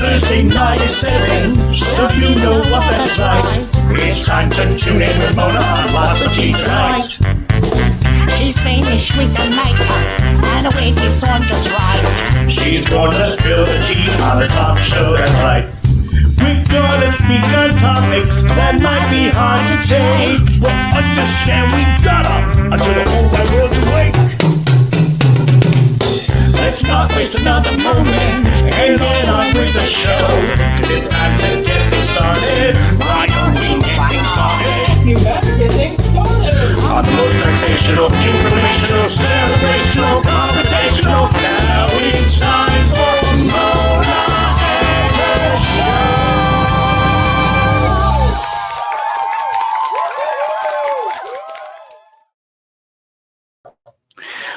Thursday night is 7, so you know what that's like. It's time to tune in with Mona on Lots of Tea tonight. She's famous with the makeup and a wavy song just right. She's gonna spill the tea on her talk show tonight. We're gonna speak on topics that might be hard to take. Well, understand we gotta until the whole wide world's awake. Let's not waste another moment and get on with the show. 'Cause it's time to get things started. Why don't we get things started? You better get things started. On the most sensational, informational, celebrational, computational. Now it's time for Mona and the show.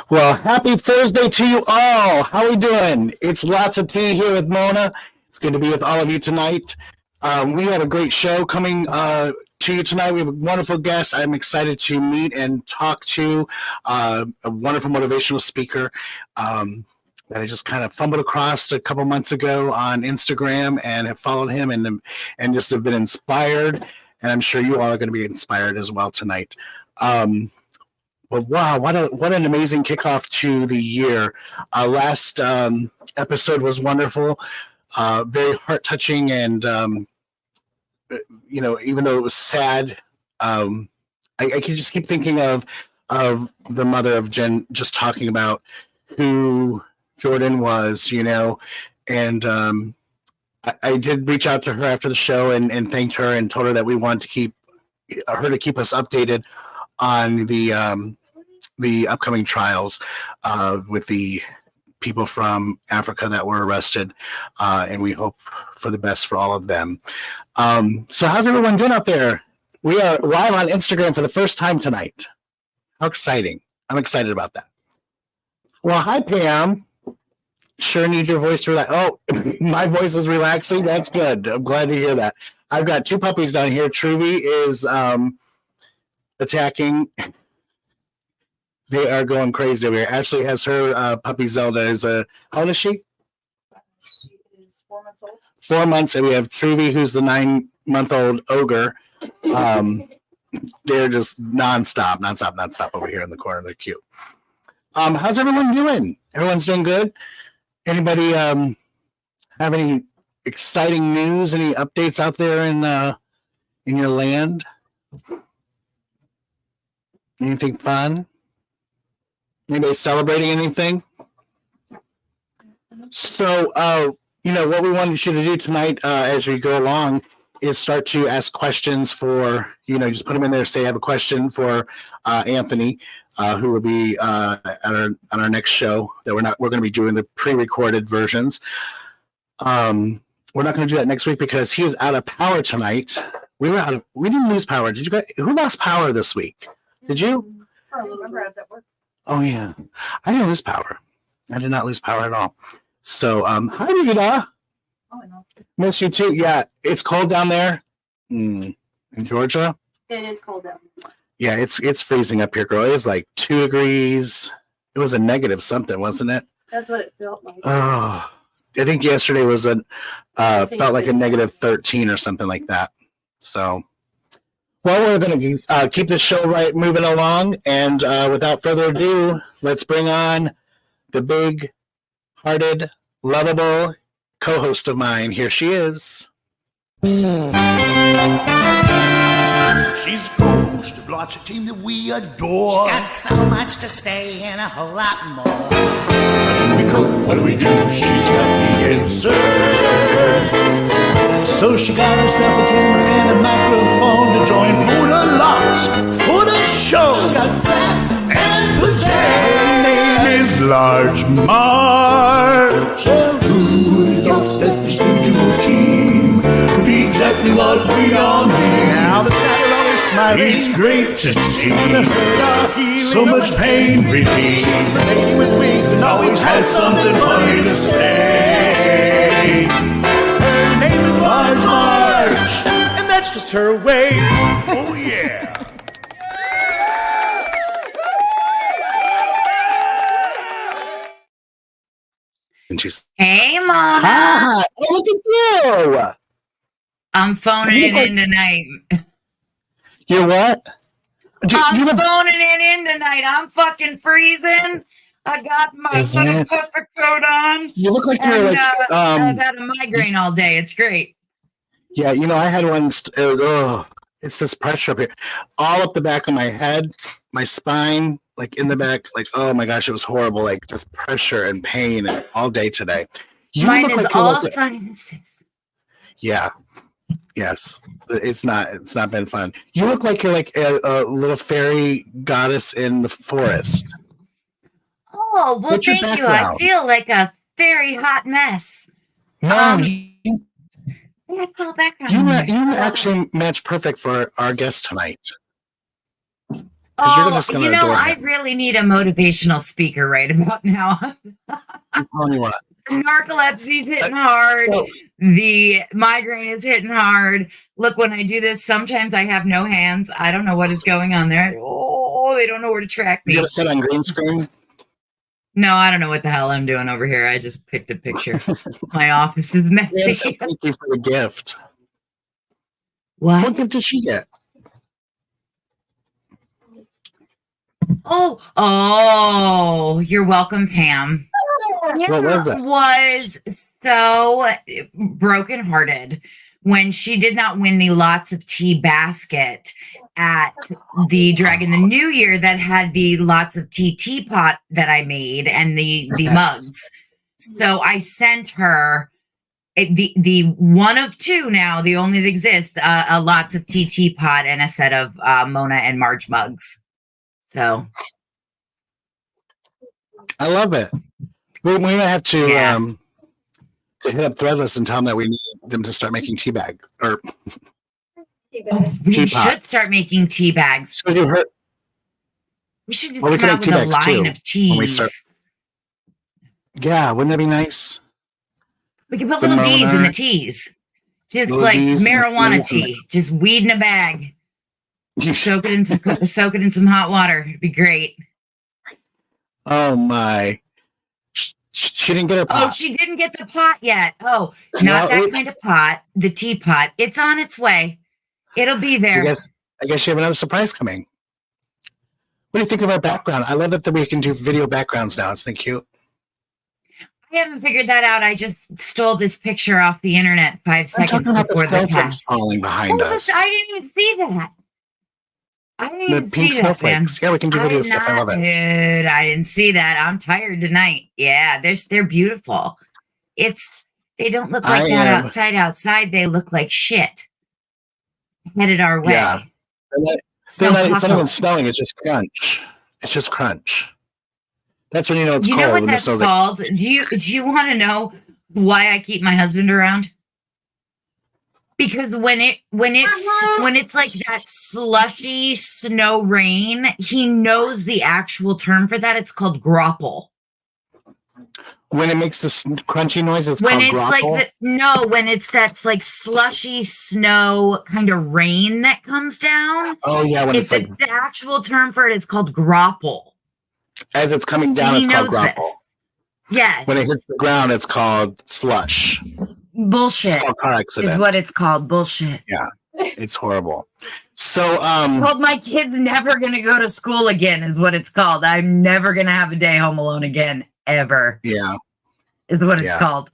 Well, happy Thursday to you all. How are we doing? It's Lots of Tea here with Mona. It's good to be with all of you tonight. We have a great show coming to you tonight. We have a wonderful guest. I'm excited to meet and talk to a wonderful motivational speaker that I just kind of fumbled across a couple months ago on Instagram and have followed him and just have been inspired. And I'm sure you all are going to be inspired as well tonight. But wow, what an amazing kickoff to the year. Last episode was wonderful, very heart-touching, and, even though it was sad, I can just keep thinking of the mother of Jen just talking about who Jordan was, and I did reach out to her after the show and thanked her and told her that we wanted to keep us updated on the upcoming trials with the people from Africa that were arrested, and we hope for the best for all of them. So how's everyone doing out there? We are live on Instagram for the first time tonight. How exciting. I'm excited about that. Well, hi, Pam. sure need your voice to relax. Oh, my voice is relaxing. That's good. I'm glad to hear that. I've got two puppies down here. Truby is attacking. They are going crazy over here. Ashley has her puppy Zelda. How old is she? She is 4 months old. 4 months, and we have Truby, who's the 9-month-old ogre. They're just nonstop over here in the corner. They're cute. How's everyone doing? Everyone's doing good. Anybody have any exciting news? Any updates out there in your land? Anything fun? Anybody celebrating anything? So, what we wanted you to do tonight as we go along is start to ask questions for, just put them in there. Say, I have a question for Anthony, who will be on our next show. We're going to be doing the pre-recorded versions. We're not going to do that next week because he is out of power tonight. We didn't lose power. Did you guys? Who lost power this week? Did you? I remember I was at work. Oh yeah, I didn't lose power. I did not lose power at all. So, hi Rita. Oh, I know. Miss you too. Yeah, it's cold down there in Georgia. It is cold out. Yeah, it's freezing up here, girl. It was like 2 degrees. It was a negative something, wasn't it? That's what it felt like. Oh, I think yesterday was felt like a negative 13 or something like that. So, well, we're going to keep this show moving along, and without further ado, let's bring on the big-hearted, lovable co-host of mine. Here she is. She's a ghost of lots of team that we adore. She's got so much to say and a whole lot more. What do we do? She's got the answer. So she got herself a camera and a microphone to join Mona Lots for the show. She's got sass and pizzazz. Her name is Large Marge. Who else at the studio team would be exactly what we all need? Now the sound always smiling. It's great to see. So much pain relief. Her name is Weeks and always has something funny to say. Her name is Large Marge, and that's just her way. Oh yeah. And she's Hey, Mama. hi. Oh, look at you. I'm phoning it in tonight. You're what? I'm phoning it in tonight. I'm fucking freezing. I got my Isn't little it? puffer coat on. You look like you're And like I've had a migraine all day. It's great. yeah, I had one. It's this pressure up here, all up the back of my head, my spine, like in the back. Like, oh my gosh, it was horrible. Like just pressure and pain and all day today. You Mine look is like you all look. sinuses. Yeah, yes, it's not been fun. You look like you're like a little fairy goddess in the forest. Oh, well, What's your thank you. I background? feel like a very hot mess. No, Yeah, cool background. you actually match perfect for our guest tonight. you're Oh, just gonna adore I him. really need a motivational speaker right about now. I'm telling you what. Narcolepsy's hitting hard. well- The migraine is hitting hard. Look, when I do this, sometimes I have no hands. I don't know what is going on there. Oh, they don't know where to track You me. gotta sit on green screen. No, I don't know what the hell I'm doing over here. I just picked a picture. My office is Yes, messy. thank you for the gift. What? What gift did she get? Oh, you're welcome, Pam. What was it? Was so brokenhearted when she did not win the Lots of Tea basket at the Dragon the New Year that had the Lots of Tea teapot that I made and the Yes. mugs. So I sent her the one of two now, the only that exists, a Lots of Tea teapot and a set of Mona and Marge mugs. So I love it. We might have to Yeah. to hit up Threadless and tell them that we need them to start making tea bag or we Teapots. should start making tea bags. so you heard. We should Well, we come can out make with a tea bags, line too, of teas. when we start- Yeah, wouldn't that be nice? We can put The little D's in the Mona. teas. Just Little like D's and the marijuana D's and the- tea. Just weed in a bag. Soak it in some hot water. It'd be great. Oh my! She didn't get her Oh, pot. she didn't get the pot yet. Oh, No, not that kind of pot. The teapot. It's on its way. It'll be I there. guess you have another surprise coming. What do you think of our background? I love that we can do video backgrounds now. Isn't it cute? I haven't figured that out. I just stole this picture off the internet 5 I'm seconds talking about the before the snowflakes cast. falling behind Oh, us. I didn't even see that. I didn't The even pink see that, man. snowflakes. Yeah, we can do video did stuff. I love it. Dude, I didn't see that. I'm tired tonight. Yeah, they're beautiful. They don't look like that outside. They look like shit. Headed our way. Yeah. It's not even snowing. It's just crunch. It's just crunch. That's when you know it's cold. You know what when the that's snow's called? Do you want to know why I keep my husband around? Because when it's like that slushy snow rain, he knows the actual term for that. It's called grapple. When it makes this crunchy noise, it's When called it's grapple. like when it's that like slushy snow kind of rain that comes down. Oh yeah, when it's like the actual term for it is called grapple. as it's coming down, it's called grapple. This. Yes. When it hits the ground, it's called slush. Bullshit It's called car accident. is what it's called. Bullshit. Yeah, it's horrible. So Well, my kid's never gonna go to school again, is what it's called. I'm never gonna have a day home alone again, ever. yeah. Is what it's Yeah. called.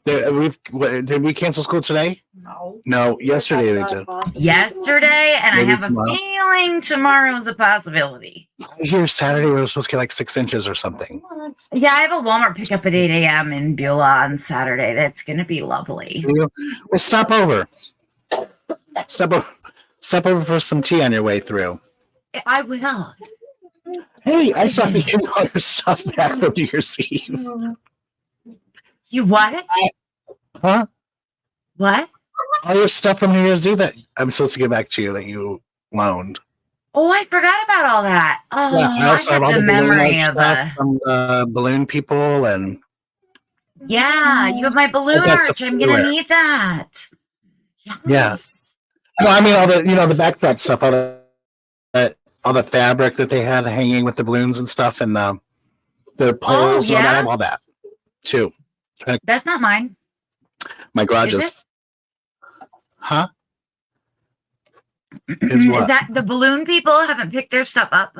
Did we cancel school today? No. No, yesterday they did. Yesterday, and Maybe I have tomorrow. a feeling tomorrow's a possibility. I hear Saturday we were supposed to get like 6 inches or something. What? Yeah, I have a Walmart pickup at 8 a.m. in Beulah on Saturday. That's gonna be lovely. Well, stop over. Stop over for some tea on your way through. I will. Hey, I saw you getting all your stuff back from New Year's Eve. You what? Huh? What? All your stuff from New Year's Eve that I'm supposed to give back to you that you loaned. Oh, I forgot about all that. Oh, Yeah, I also have all the the balloon memory art of stuff from the balloon people and Yeah, you have my balloon got stuff arch. I'm gonna everywhere. need that. Yeah. Yes. no, I mean all the backdrop stuff, all the fabric that they had hanging with the balloons and stuff, and the poles and all that. I yeah? have all that too. That's not mine. My garage Is is. it? Huh? Is what? Is that the balloon people haven't picked their stuff up?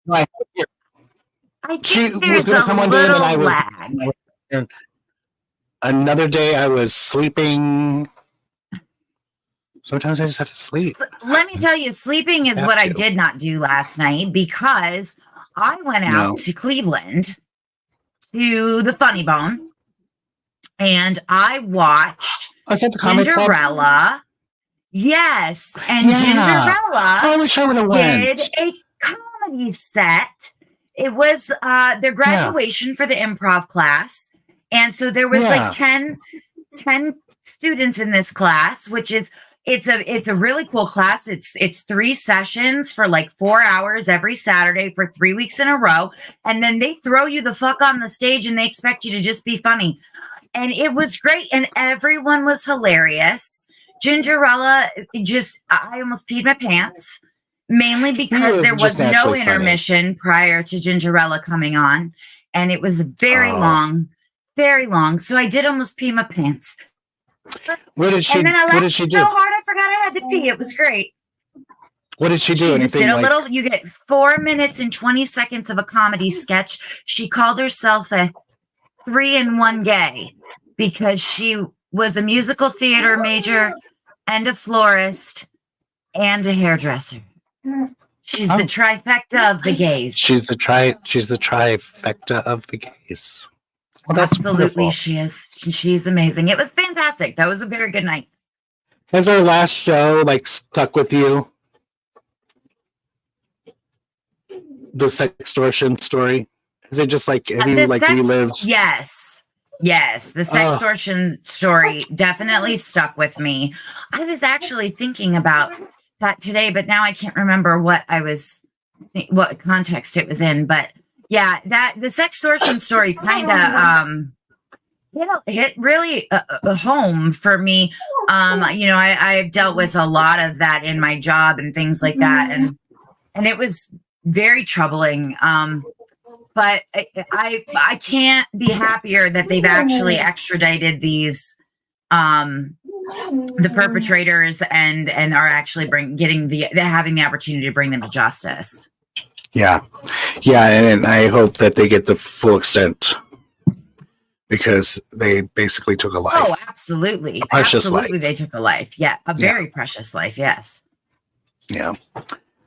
No, I have it here. I She think was there's gonna a come one day and then little I was- lag. Another day I was sleeping. Sometimes I just have to sleep. Let me tell you, sleeping is Have what I to. did not do last night because I went out No. to Cleveland to the Funny Bone and I watched Oh, is that the comic club? Gingerella. Yes, and Yeah. Gingerella Oh, I wish I would have did went. a comedy set. It was their graduation for the improv class. And so there was Yeah. like 10 students in this class, which is it's a really cool class. It's 3 sessions for like 4 hours every Saturday for 3 weeks in a row. And then they throw you the fuck on the stage and they expect you to just be funny. And it was great. And everyone was hilarious. Gingerella, I almost peed my pants, mainly because was there was just no naturally funny. intermission prior to Gingerella coming on. And it was very Oh. long, very long. So I did almost pee my pants. What did she? And then I What did laughed she so do? hard I forgot I had to pee. It was great. What did she do? She just Anything did a like? little, you get 4 minutes and 20 seconds of a comedy sketch. She called herself a 3-in-1 gay because she was a musical theater major and a florist and a hairdresser. She's Oh. the trifecta of the gays. She's the trifecta of the gays. Well, that's Absolutely, wonderful. she is. She's amazing. It was fantastic. That was a very good night. Has our last show like stuck with you? The sextortion story? Is it just like have you The like sex- relived? Yes. The sextortion story definitely stuck with me. I was actually thinking about that today, but now I can't remember what I was what context it was in, but yeah, that the sextortion story kind of hit really home for me. I've dealt with a lot of that in my job and things like that, and it was very troubling. But I can't be happier that they've actually extradited these the perpetrators and are actually having the opportunity to bring them to justice. Yeah, and I hope that they get the full extent, because they basically took a life. Oh, absolutely, a precious absolutely, life. they took a life. Yeah, a very precious life. Yes. Yeah.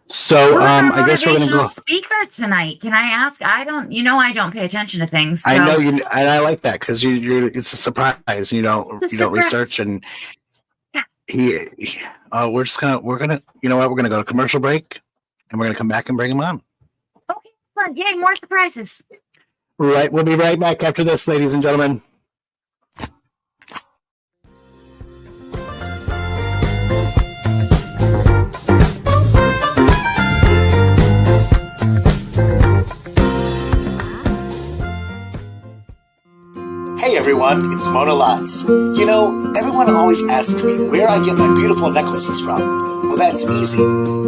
So I guess we're gonna go. Speaker tonight. Can I ask? I don't pay attention to things. So. I know you, and I like that because you're. It's a surprise. You don't research, and we're gonna. You know what? We're gonna go to commercial break, and we're gonna come back and bring him on. Okay, fun. Yay, more surprises. Right, we'll be right back after this, ladies and gentlemen. Hey everyone, it's Mona Lots. You know, everyone always asks me where I get my beautiful necklaces from. Well, that's easy.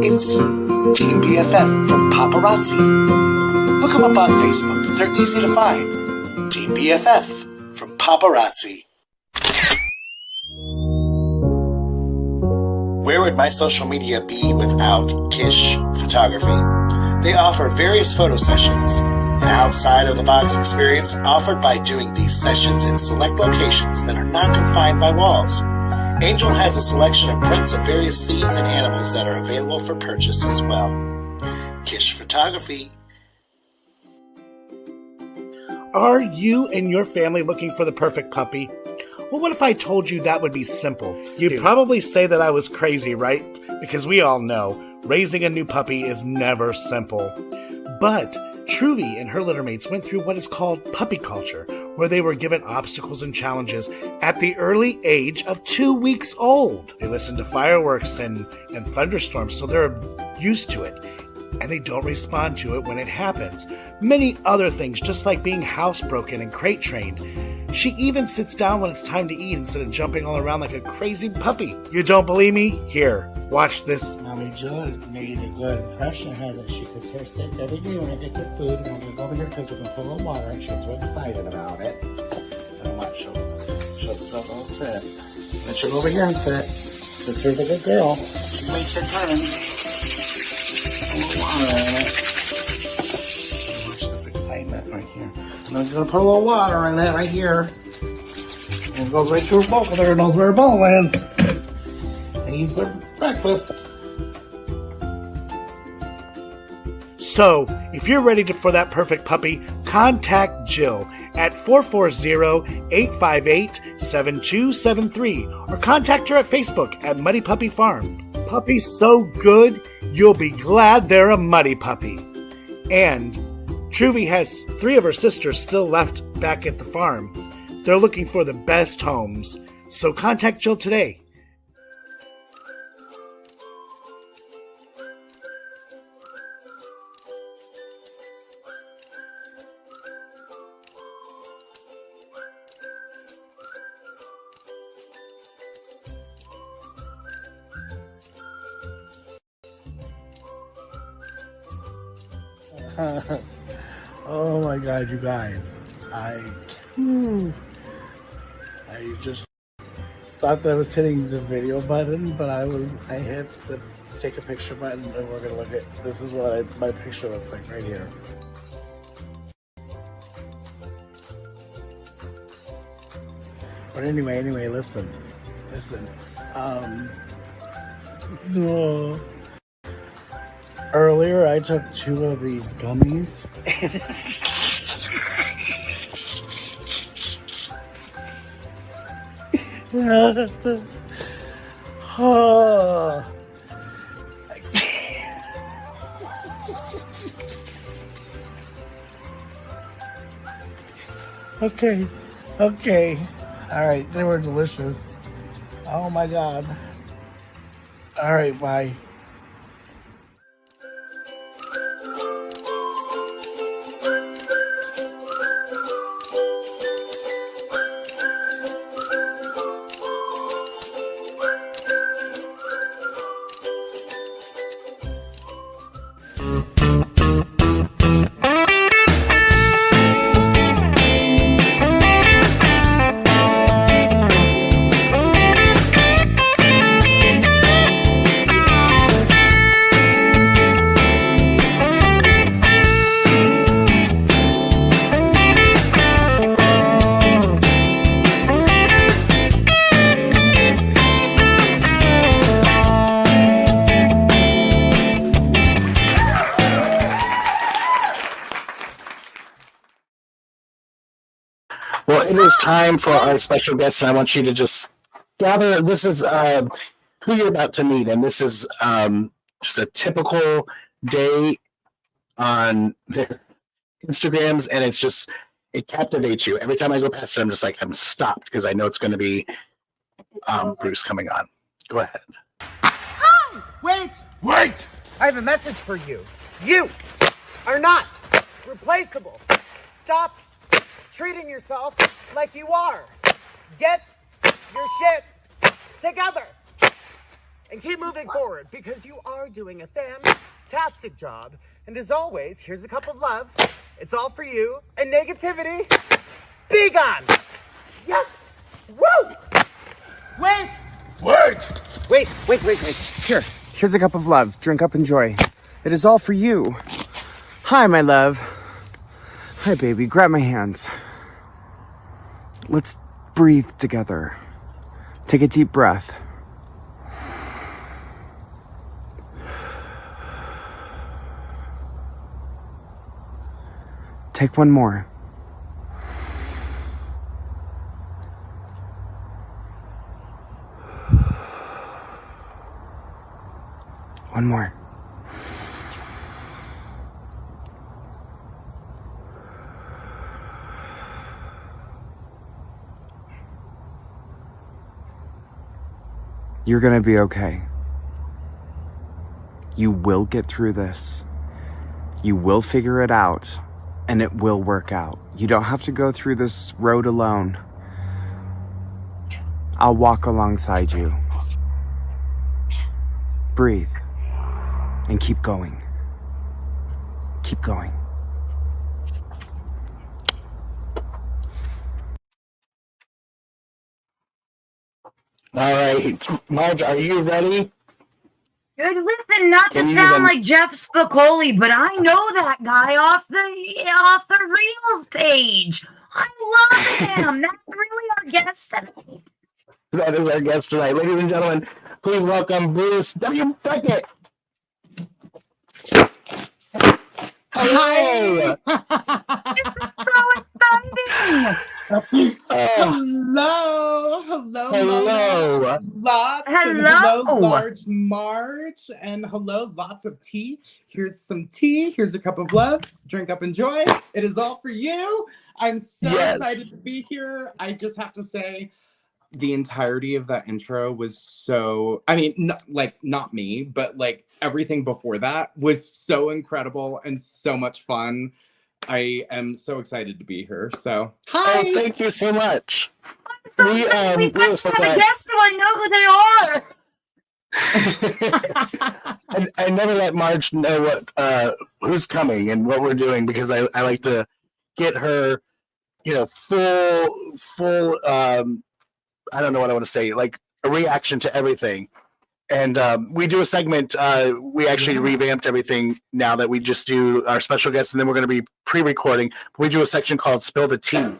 It's Team BFF from Paparazzi. Look them up on Facebook. They're easy to find. Team BFF from Paparazzi. Where would my social media be without Kish Photography? They offer various photo sessions, an outside-of-the-box experience offered by doing these sessions in select locations that are not confined by walls. Angel has a selection of prints of various scenes and animals that are available for purchase as well. Kish Photography. Are you and your family looking for the perfect puppy? Well, what if I told you that would be simple? You'd probably say that I was crazy, right? Because we all know raising a new puppy is never simple. But Truvy and her littermates went through what is called puppy culture, where they were given obstacles and challenges at the early age of 2 weeks old. They listened to fireworks and thunderstorms, so they're used to it, and they don't respond to it when it happens. Many other things, just like being housebroken and crate trained. She even sits down when it's time to eat instead of jumping all around like a crazy puppy. You don't believe me? Here, watch this. Mommy Jill has made a good impression, hasn't she? Because here sits every day when I get the food, and I'm going to go over here because we're going to put a little water in. She's really excited about it. And watch, she'll go sit. Then she'll go over here and sit. Sit here, the good girl. She makes her turn. A little water in it. Watch this excitement right here. And I'm going to put a little water in that right here. And it goes right to her bowl. There knows where her bowl is. And eats her breakfast. So, if you're ready for that perfect puppy, contact Jill at 440-858-7273 or contact her at Facebook at Muddy Puppy Farm. Puppy's so good, you'll be glad they're a muddy puppy. And Truvy has 3 of her sisters still left back at the farm. They're looking for the best homes, so contact Jill today. Oh my god, you guys. I just thought that I was hitting the video button, but I hit the take a picture button, and we're gonna look at, this is what my picture looks like right here. But anyway, listen. Earlier, I took 2 of these gummies. Oh. Okay. All right, they were delicious. Oh my god. All right, bye. Well, it is time for our special guest, and I want you to just gather. This is who you're about to meet, and this is just a typical day on their Instagrams, and it captivates you. Every time I go past it, I'm just like, I'm stopped because I know it's going to be Bruce coming on. Go ahead. Wait! Wait! I have a message for you. You are not replaceable. Stop treating yourself like you are. Get your shit together and keep moving forward because you are doing a fantastic job. And as always, here's a cup of love. It's all for you. And negativity, be gone. Yes. Woo! Wait! Wait. Here's a cup of love. Drink up, enjoy. It is all for you. Hi, my love. Hi, baby. Grab my hands. Let's breathe together. Take a deep breath. Take one more. One more. You're gonna be okay. You will get through this. You will figure it out, and it will work out. You don't have to go through this road alone. I'll walk alongside you. Breathe. And keep going. Keep going. All right, Marge, are you ready? Good. Listen, not to sound like Jeff Spicoli, but I know that guy off the Reels page. I love him. That's really our guest tonight. That is our guest tonight. Ladies and gentlemen, please welcome Bruce W. Brackett. Hi. So exciting. Hello. Hello. Lots. And Hello. hello, large Marge. And hello, lots of tea. Here's some tea. Here's a cup of love. Drink up, enjoy. It is all for you. I'm so excited to be here. I just have to say, the entirety of that intro was so, I mean, not me, but like everything before that was so incredible and so much fun. I am so excited to be here. So, hi. Oh, thank you so much. I'm so excited. We actually have a guest, so I know who they are. I never let Marge know what who's coming and what we're doing because I like to get her, full I don't know what I want to say, like a reaction to everything. And we do a segment. We actually revamped everything now that we just do our special guests, and then we're going to be pre-recording. We do a section called "Spill the Tea,"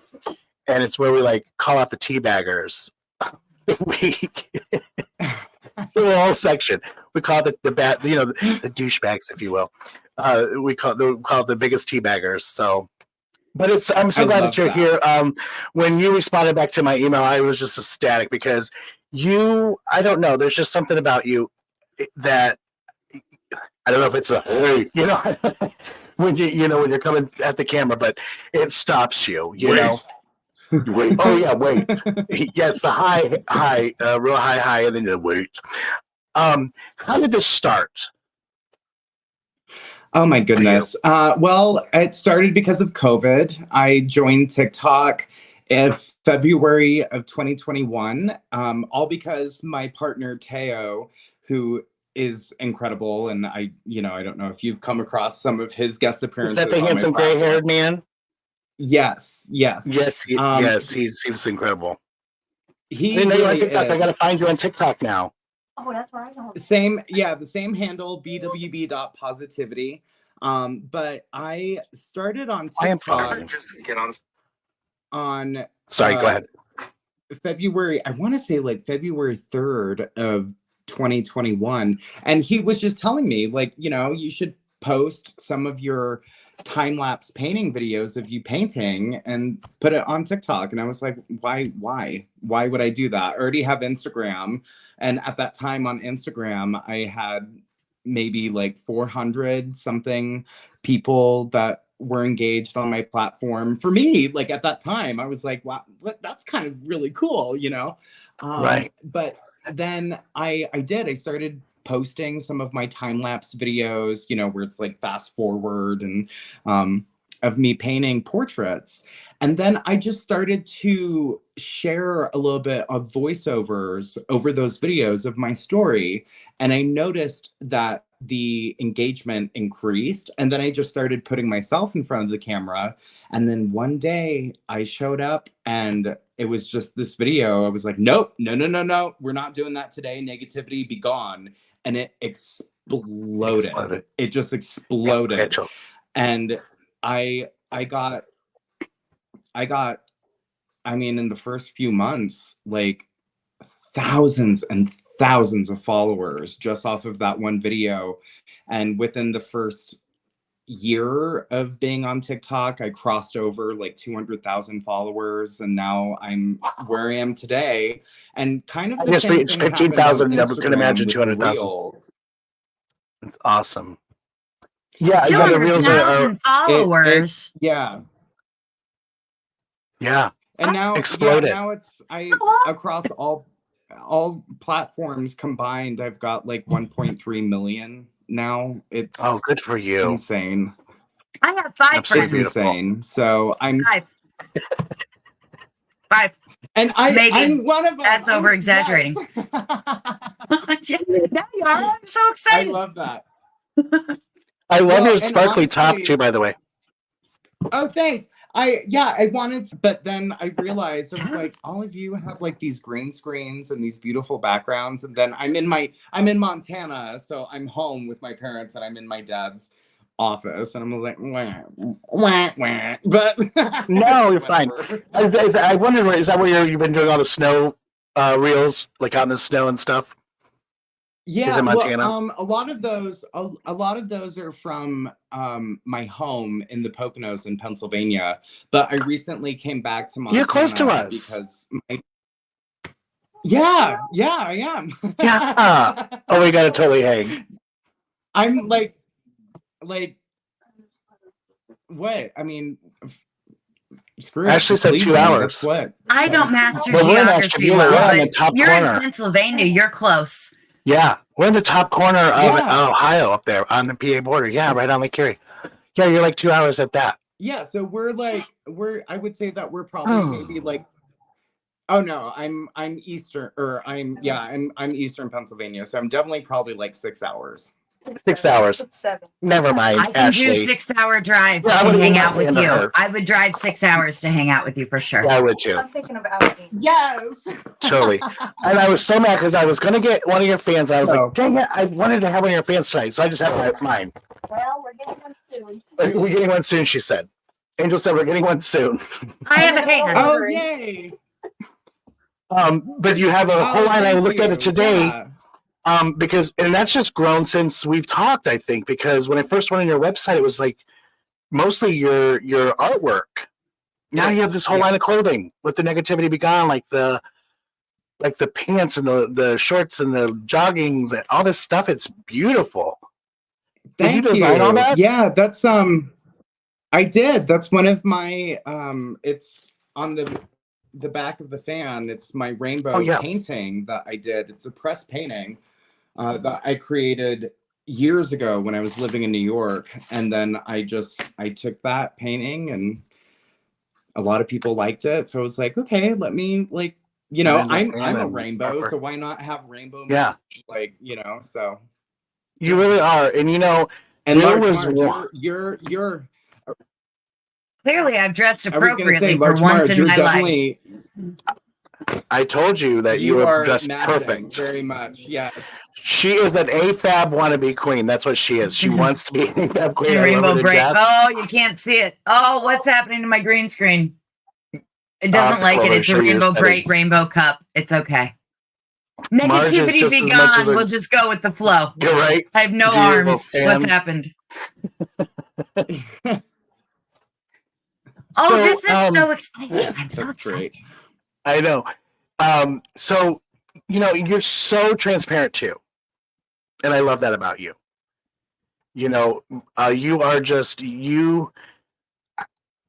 and it's where we like call out the tea baggers. We do a whole section. We call it the douchebags, if you will. We call it the biggest tea baggers. So. But I'm so glad that you're here. When you responded back to my email, I was just ecstatic because I don't know, there's just something about you that I don't know if it's when you're coming at the camera, but it stops you, know. Wait. Oh yeah, wait. Yeah, it's the high, real high, and then you wait. How did this start? Oh my goodness. Well, it started because of COVID. I joined TikTok in February of 2021, all because my partner, Teo, who is incredible, and I don't know if you've come across some of his guest Is appearances. that the on my handsome platform. gray-haired man? Yes. Yes, yes, he's incredible. I He didn't know you were on really TikTok. I is. gotta find you on TikTok now. Oh, that's where I know. The same handle, BWB.positivity. But I started on I am TikTok just get on. on Sorry, go ahead. February, I want to say like February 3rd of 2021. And he was just telling me, like, you should post some of your time-lapse painting videos of you painting and put it on TikTok. And I was like, why would I do that? I already have Instagram. And at that time on Instagram, I had maybe like 400 something people that were engaged on my platform. For me, like at that time, I was like, wow, that's kind of really cool, Right. But then I started posting some of my time-lapse videos, where it's like fast forward and of me painting portraits. And then I just started to share a little bit of voiceovers over those videos of my story. And I noticed that the engagement increased. And then I just started putting myself in front of the camera. And then one day I showed up and it was just this video. I was like, nope, no. We're not doing that today. Negativity be gone. And it exploded. It just exploded. And I got, in the first few months, like thousands and thousands of followers just off of that one video. And within the first year of being on TikTok, I crossed over like 200,000 followers. And now I'm where I am today. And kind of I the just same reached thing 15,000. happened on Never could imagine Instagram with the 200,000. Reels. It's awesome. Yeah, the reels are 200,000 followers. Yeah. And now exploded. now it's across all platforms combined, I've got like 1.3 million now. It's good for you. Insane. I have 5 friends. It's insane. So I'm 5. And Maybe. I'm one of them. That's over exaggerating. Yes. Now you are. I'm so excited. I love that. I love your and sparkly top honestly- too, by the way. Oh, thanks. I wanted to, but then I realized I was like, all of you have like these green screens and these beautiful backgrounds, and then I'm in Montana, so I'm home with my parents, and I'm in my dad's office, and I'm like, wah, but No, you're fine. I wondered, is that where you've been doing all the snow reels, like on the snow and stuff? Yeah, Is it Montana? well, a lot of those are from my home in the Poconos in Pennsylvania. But I recently came back to Montana. You're close to us. Because yeah, I am. Yeah. Oh, we gotta totally hang. I'm like what? I mean, screw it. Ashley said Believe 2 me, hours. that's what. I don't master Well, we're in geography Ashtabula, well, we're on the but top you're corner. in Pennsylvania. You're close. Yeah, we're in the top corner of Yeah. Ohio, up there on the PA border. Yeah, right on Lake Erie. Yeah, you're like 2 hours at that. Yeah, so I would say that we're probably maybe like, oh no, I'm Eastern, or I'm Eastern Pennsylvania, so I'm definitely probably like 6 hours. 6 hours. It's 7. Never mind, I can Ashley. do 6-hour drives Yeah, I to would've hang been out with into you. her. I would drive 6 hours to hang out with you for sure. Yeah, I would too. I'm thinking of outing. Yes. Totally. And I was so mad because I was going to get one of your fans. I was Oh. like, dang it, I wanted to have one of your fans tonight. So I just have mine. Well, we're getting one soon. We're getting one soon, she said. Angel said we're getting one soon. I have a hand. Oh yay! But you have a whole line. I thank looked at you. it today. Yeah. Because that's just grown since we've talked, I think, because when I first went on your website, it was like mostly your artwork. Now you have this whole line of clothing with the Negativity Be Gone, like the pants and the shorts and the joggings and all this stuff. It's beautiful. Did you design all that? Yeah, that's I did. That's one of my it's on the back of the fan. It's my rainbow painting that I did. It's a press painting that I created years ago when I was living in New York. And then I took that painting and a lot of people liked it. So I was like, okay, let me I'm a rainbow, so why not have rainbow? Yeah. Merch? So You really are. And And there Large was Marge, one. you're Clearly, I've dressed I was gonna say, appropriately for Large once Marge, in you're my life. definitely I told you that you you were are dressed matching perfect. very much. Yes. She is an AFAB wannabe queen. That's what she is. She wants to be an AFAB queen. I love her Rainbow to break. death. Oh, you can't see it. Oh, what's happening to my green screen? It doesn't like it. Clover, It's a show your rainbow break, settings. rainbow cup. It's okay. Marge is Negativity just be as much as gone. a- We'll just go with the flow. You're right. I have no Do your little arms. fan. What's happened? So, Oh, this is so exciting. I'm so That's excited. great. I know. So, you're so transparent too. And I love that about you. You are just you.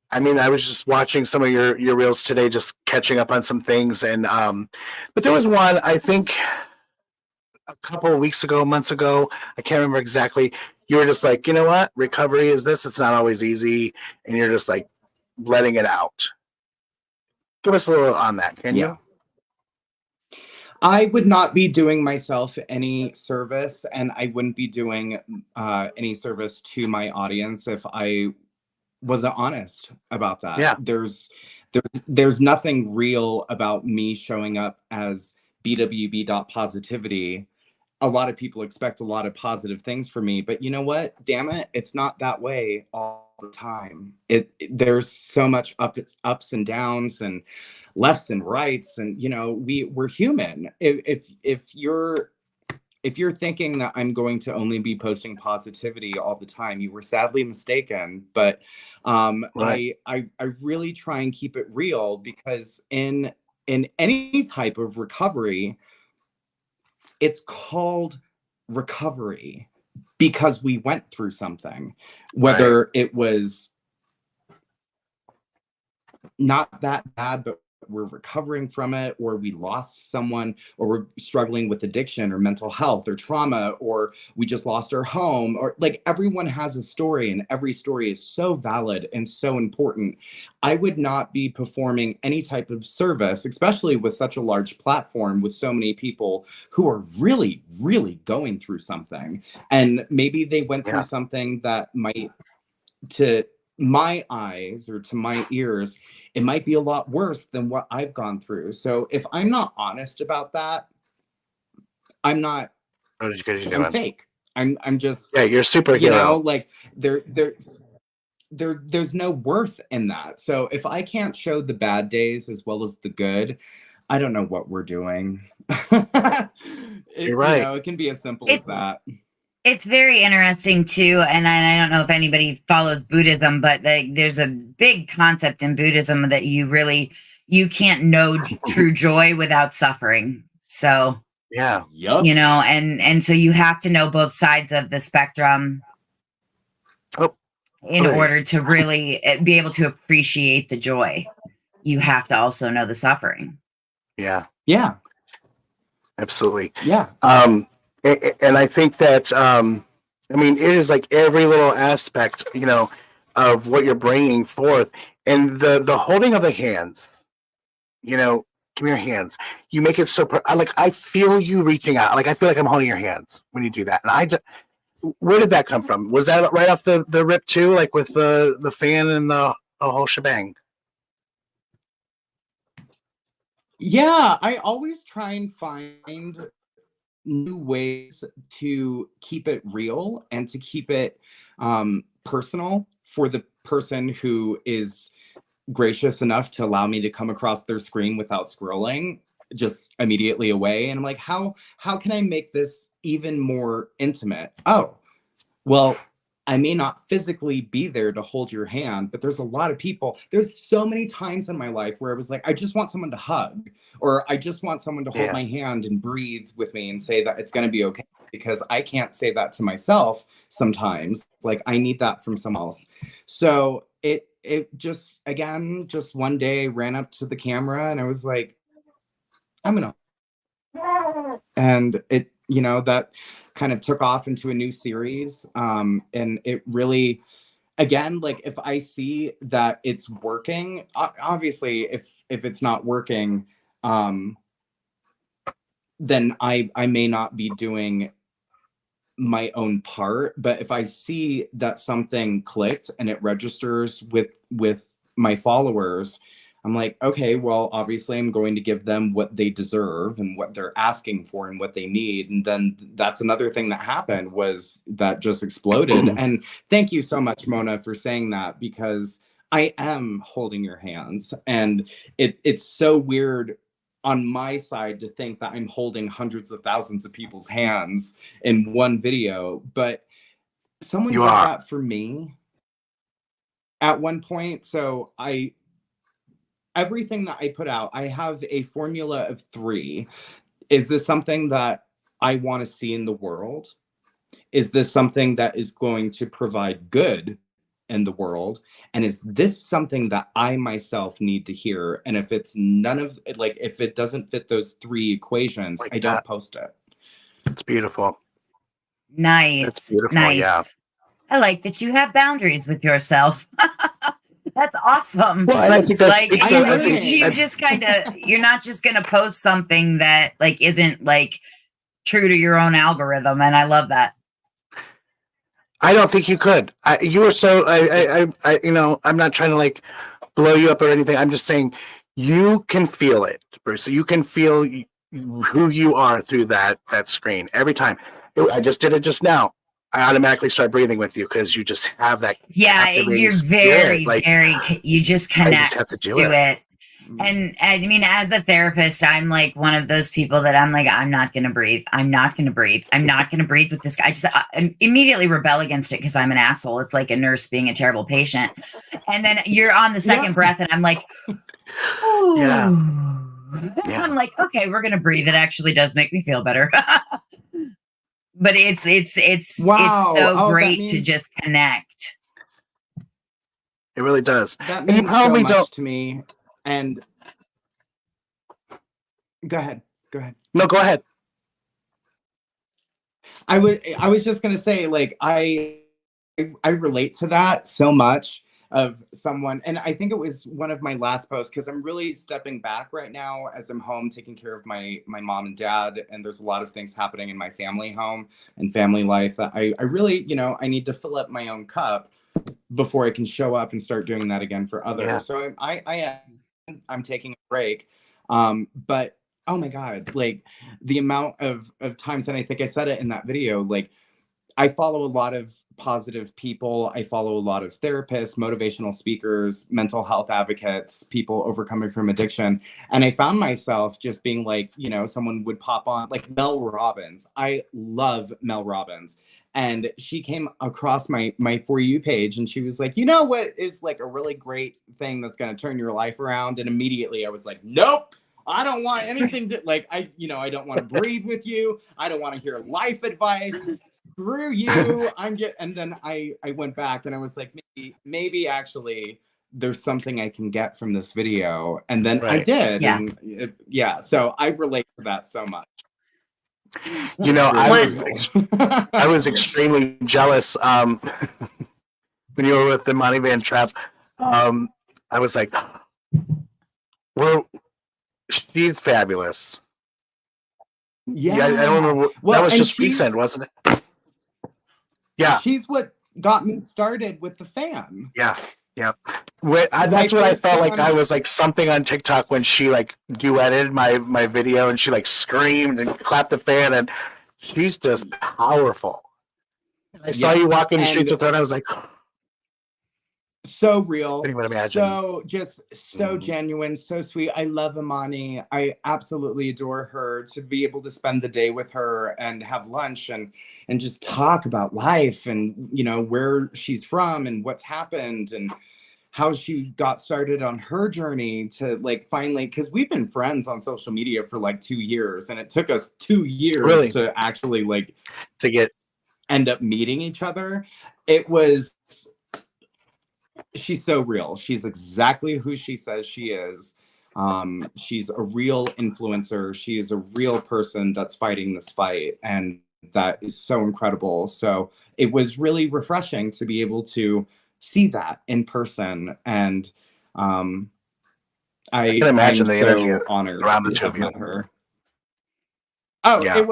I mean, I was just watching some of your reels today, just catching up on some things. And but there was one, I think a couple of weeks ago, months ago, I can't remember exactly. You were just like, you know what? Recovery is this. It's not always easy. And you're just like letting it out. Give us a little on that, can you? I would not be doing myself any service, and I wouldn't be doing any service to my audience if I wasn't honest about that. Yeah. There's nothing real about me showing up as BWB.positivity. A lot of people expect a lot of positive things from me, but you know what? Damn it, it's not that way all the time. There's so much ups and downs and lefts and rights, and we're human. If you're thinking that I'm going to only be posting positivity all the time, you were sadly mistaken. But Right. I really try and keep it real, because in any type of recovery, it's called recovery because we went through something, whether it was not that bad, but we're recovering from it, or we lost someone, or we're struggling with addiction or mental health or trauma, or we just lost our home, or like, everyone has a story, and every story is so valid and so important. I would not be performing any type of service, especially with such a large platform with so many people who are really, really going through something. And maybe they went through something that might, to my eyes or to my ears, it might be a lot worse than what I've gone through. So if I'm not honest about that, I'm not, I'm fake. I'm just, you're superhero. like there's no worth in that. So if I can't show the bad days as well as the good, I don't know what we're doing. You're right. It can be as simple as that. It's very interesting too, and I don't know if anybody follows Buddhism, but there's a big concept in Buddhism that you can't know true joy without suffering. So and so you have to know both sides of the spectrum in order to really be able to appreciate the joy. You have to also know the suffering. Yeah, absolutely. Yeah. And I think that, it is like every little aspect, of what you're bringing forth, and the holding of the hands, give me your hands. You make it so, I feel you reaching out. Like, I feel like I'm holding your hands when you do that. And where did that come from? Was that right off the rip too? Like with the fan and the whole shebang? Yeah, I always try and find new ways to keep it real and to keep it personal for the person who is gracious enough to allow me to come across their screen without scrolling just immediately away. And I'm like, how can I make this even more intimate? Oh, well, I may not physically be there to hold your hand, but there's a lot of people. There's so many times in my life where I was like, I just want someone to hug, or I just want someone to hold my hand and breathe with me and say that it's going to be okay, because I can't say that to myself sometimes. Like, I need that from someone else. So it just, again, just one day ran up to the camera and I was like, I'm gonna, and it, that kind of took off into a new series. And it really, again, like, if I see that it's working, obviously if it's not working, then I may not be doing my own part, but if I see that something clicked and it registers with my followers, I'm like, okay, well, obviously I'm going to give them what they deserve and what they're asking for and what they need. And then that's another thing that happened, was that just exploded. And thank you so much, Mona, for saying that, because I am holding your hands. And it's so weird on my side to think that I'm holding hundreds of thousands of people's hands in one video, but someone did that for me at one point. So everything that I put out, I have a formula of 3. Is this something that I want to see in the world? Is this something that is going to provide good in the world? And is this something that I myself need to hear? And if it's none of, like, if it doesn't fit those 3 equations, I don't post it. It's beautiful. Nice. That's beautiful. Nice. Yeah. I like that you have boundaries with yourself. That's awesome. Well, and I think that's like you just kind of, you're not just going to post something that like isn't like true to your own algorithm, and I love that. I don't think you could. You were so I you know, I'm not trying to like blow you up or anything. I'm just saying you can feel it, Bruce. You can feel who you are through that screen every time. I just did it just now. I automatically start breathing with you because you just have that. Yeah, you're very, like, very. You just connect have to do it. And I mean, as a therapist, I'm like one of those people that I'm like, I'm not going to breathe. I'm not going to breathe. I'm not going to breathe with this guy. I immediately rebel against it because I'm an asshole. It's like a nurse being a terrible patient. And then you're on the second breath and I'm like, ooh. Yeah. I'm like, okay, we're going to breathe. It actually does make me feel better. But it's so great to just connect. It really does. That means and you probably so much to me. And go ahead. No, go ahead. I was just gonna say, like, I relate to that so much, of someone, and I think it was one of my last posts, because I'm really stepping back right now as I'm home taking care of my mom and dad, and there's a lot of things happening in my family home and family life that I really, I need to fill up my own cup before I can show up and start doing that again for others. Yeah. So I'm taking a break, but oh my God, like the amount of times, and I think I said it in that video, like I follow a lot of positive people. I follow a lot of therapists, motivational speakers, mental health advocates, people overcoming from addiction. And I found myself just being like, someone would pop on, like Mel Robbins. I love Mel Robbins. And she came across my For You page and she was like, what is like a really great thing that's going to turn your life around? And immediately I was like, nope. I don't want anything to I don't want to breathe with you. I don't want to hear life advice. Screw you. And then I went back and I was like, maybe actually there's something I can get from this video. And then I did. Yeah. And so I relate to that so much. I was extremely jealous when you were with the Money Van Trap. I was like, she's fabulous. Yeah, I don't know. That was just recent, wasn't it? Yeah. She's what got me started with the fan. Yeah. That's what I felt like. I was like something on TikTok when she like duetted my video and she like screamed and clapped the fan, and she's just powerful. I saw you walking the streets with her and I was like, so real, so genuine, so sweet. I love Imani. I absolutely adore her. To be able to spend the day with her and have lunch and just talk about life and where she's from and what's happened and how she got started on her journey to like finally, because we've been friends on social media for like 2 years, and it took us 2 years to actually like end up meeting each other. She's so real. She's exactly who she says she is. She's a real influencer. She is a real person that's fighting this fight. And that is so incredible. So it was really refreshing to be able to see that in person. And I can imagine the energy honored around the two of you. Her. Oh, yeah.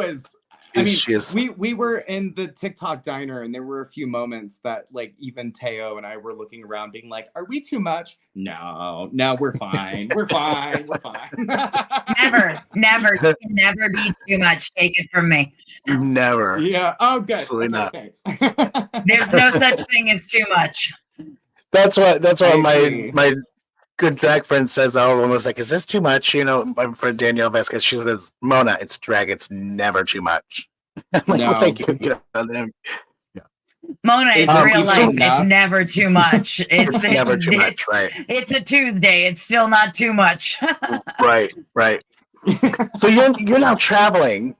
I mean, She is. we were in the TikTok diner, and there were a few moments that, like, even Teo and I were looking around, being like, "Are we too much?" No, we're fine. We're fine. We're fine. Never. You can never be too much. Take it from me. Never. Yeah. Oh, good. Absolutely not. Thanks. There's no such thing as too much. That's what agree. my good drag friend says. I was like, "Is this too much?" You know, my friend Danielle Vasquez, she says, "Mona, it's drag. It's never too much." I'm like, No. "Well, thank you." You know, then- Mona, it's real easy life. enough. It's never too much. it's never too much, right? It's a Tuesday. It's still not too much. Right. So you're now traveling,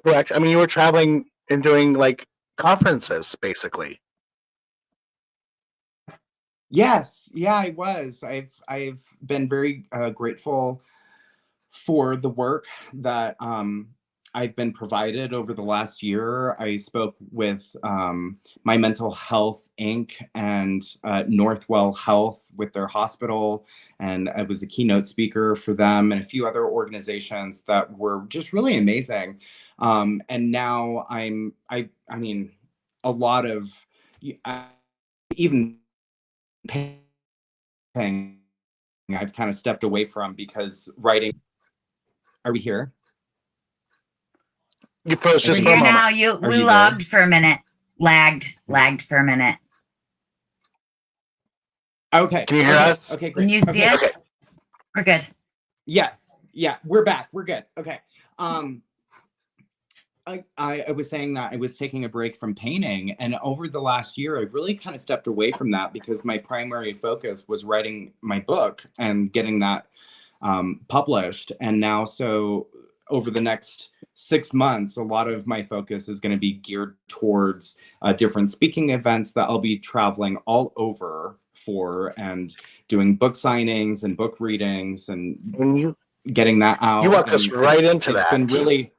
correct? I mean, you were traveling and doing like conferences, basically. Yes, yeah, I was. I've been very grateful for the work that I've been provided over the last year. I spoke with My Mental Health Inc. and Northwell Health with their hospital, and I was a keynote speaker for them and a few other organizations that were just really amazing. And now I mean, a lot of even paying I've kind of stepped away from, because writing. Are we here? You froze just We're for a here moment. now. Are We you logged for a minute. Lagged for a minute. Okay. Can you hear us? Okay, great. Can you see Okay. us? We're good. Yes. Yeah, we're back. We're good. Okay. I was saying that I was taking a break from painting, and over the last year, I've really kind of stepped away from that, because my primary focus was writing my book and getting that published. And now, so over the next 6 months, a lot of my focus is going to be geared towards different speaking events that I'll be traveling all over for, and doing book signings and book readings, and getting that out. You walked us And right into it's that. been really.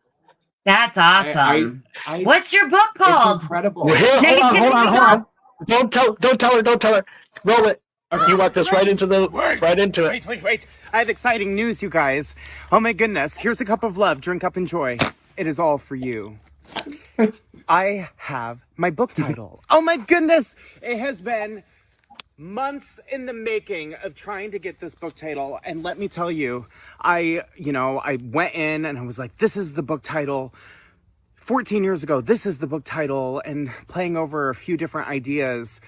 That's awesome. I What's your book It's called? incredible. Well, hold Negativity on. Don't tell her. Roll it. Okay. You walked us right into it. Wait. I have exciting news, you guys. Oh my goodness. Here's a cup of love. Drink up, enjoy. It is all for you. I have my book title. Oh my goodness. It has been months in the making of trying to get this book title. And let me tell you, I went in and I was like, this is the book title. 14 years ago, this is the book title, and playing over a few different ideas.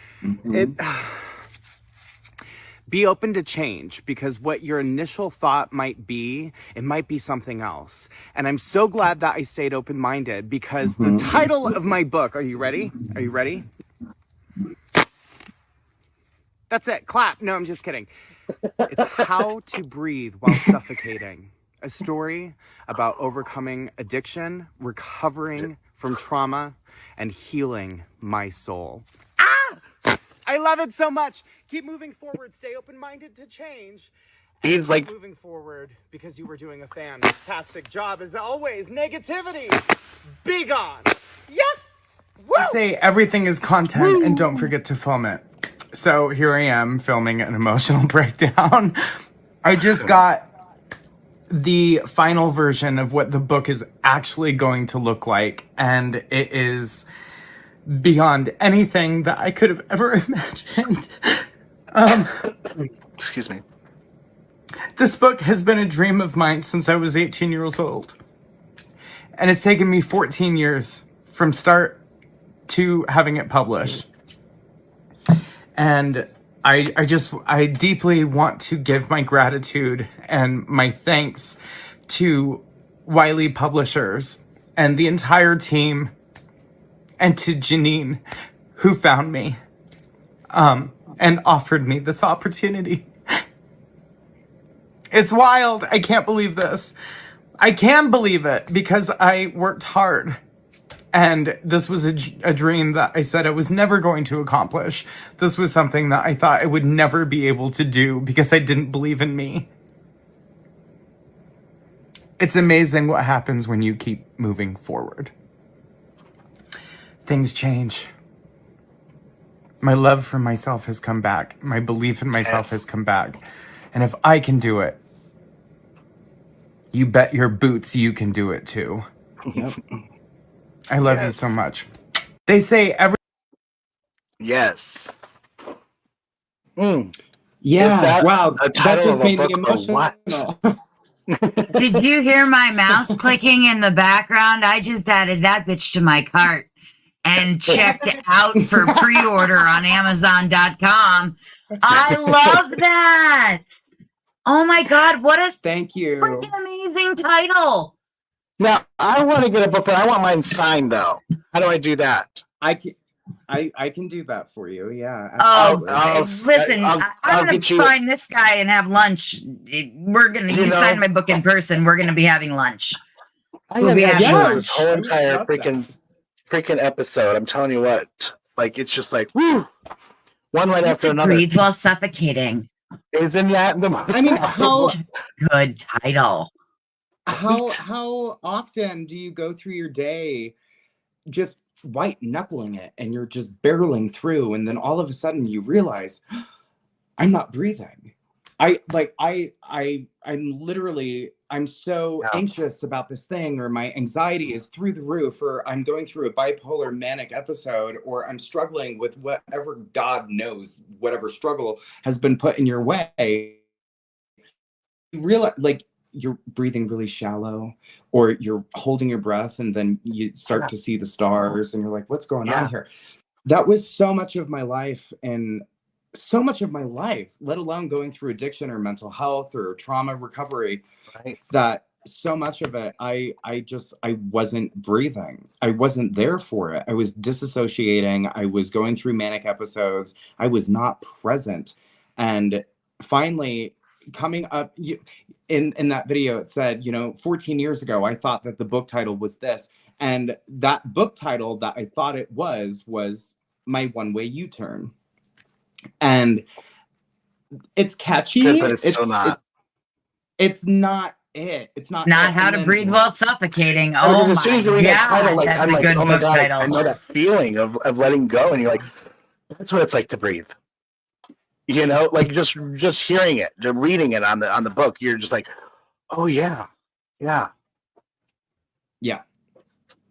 Be open to change, because what your initial thought might be, it might be something else. And I'm so glad that I stayed open-minded, because the title of my book, are you ready? Are you ready? That's it. Clap. No, I'm just kidding. It's How to Breathe While Suffocating. A story about overcoming addiction, recovering from trauma, and healing my soul. I love it so much. Keep moving forward. Stay open-minded to change. He's like Moving forward, because you were doing a fantastic job as always. Negativity, be gone. Yes. Woo! Say everything is content and don't forget to film it. So here I am filming an emotional breakdown. I just got the final version of what the book is actually going to look like, and it is beyond anything that I could have ever imagined. excuse me. This book has been a dream of mine since I was 18 years old. And it's taken me 14 years from start to having it published. And I deeply want to give my gratitude and my thanks to Wiley Publishers and the entire team, and to Janine, who found me and offered me this opportunity. It's wild. I can't believe this. I can believe it because I worked hard. And this was a dream that I said I was never going to accomplish. This was something that I thought I would never be able to do because I didn't believe in me. It's amazing what happens when you keep moving forward. Things change. My love for myself has come back. My belief in myself has come back. And if I can do it, you bet your boots you can do it too. Yep. I love you so much. They say every. Yes. Yeah. Is that Wow. a That title just of a made me book or emotional. what? Did you hear my mouse clicking in the background? I just added that bitch to my cart and checked out for pre-order on Amazon.com. I love that. Oh my God, what a Thank you. freaking amazing title. Now, I want to get a book, but I want mine signed, though. How do I do that? I can do that for you. Yeah. Oh, Absolutely. listen, I'm going to find this guy and have lunch. You sign my book in person. We're going to be having lunch. We'll be having Yes. this whole I would entire love that. freaking episode. I'm telling you what. Like, it's just like, woo! One right after another. Breathe while suffocating. Isn't that the most I mean, how good title? How often do you go through your day just white knuckling it and you're just barreling through, and then all of a sudden you realize I'm not breathing. I'm so anxious about this thing, or my anxiety is through the roof, or I'm going through a bipolar manic episode, or I'm struggling with whatever God knows, whatever struggle has been put in your way. You realize, like, you're breathing really shallow, or you're holding your breath, and then you start to see the stars, and you're like, what's going on here? That was so much of my life, and so much of my life, let alone going through addiction or mental health or trauma recovery, that so much of it, I wasn't breathing. I wasn't there for it. I was disassociating. I was going through manic episodes. I was not present. And finally, coming up in that video, it said, 14 years ago, I thought that the book title was this. And that book title that I thought it was My One-Way U-Turn. And it's catchy. Good, but it's still not. It's not it. It's not How to Breathe While Suffocating. Oh my as soon as you read that title, God, like, that's I'm a like, good oh my book God, title. I know that feeling of letting go, and you're like, that's what it's like to breathe. Like just hearing it, just reading it on the book, you're just like, oh yeah.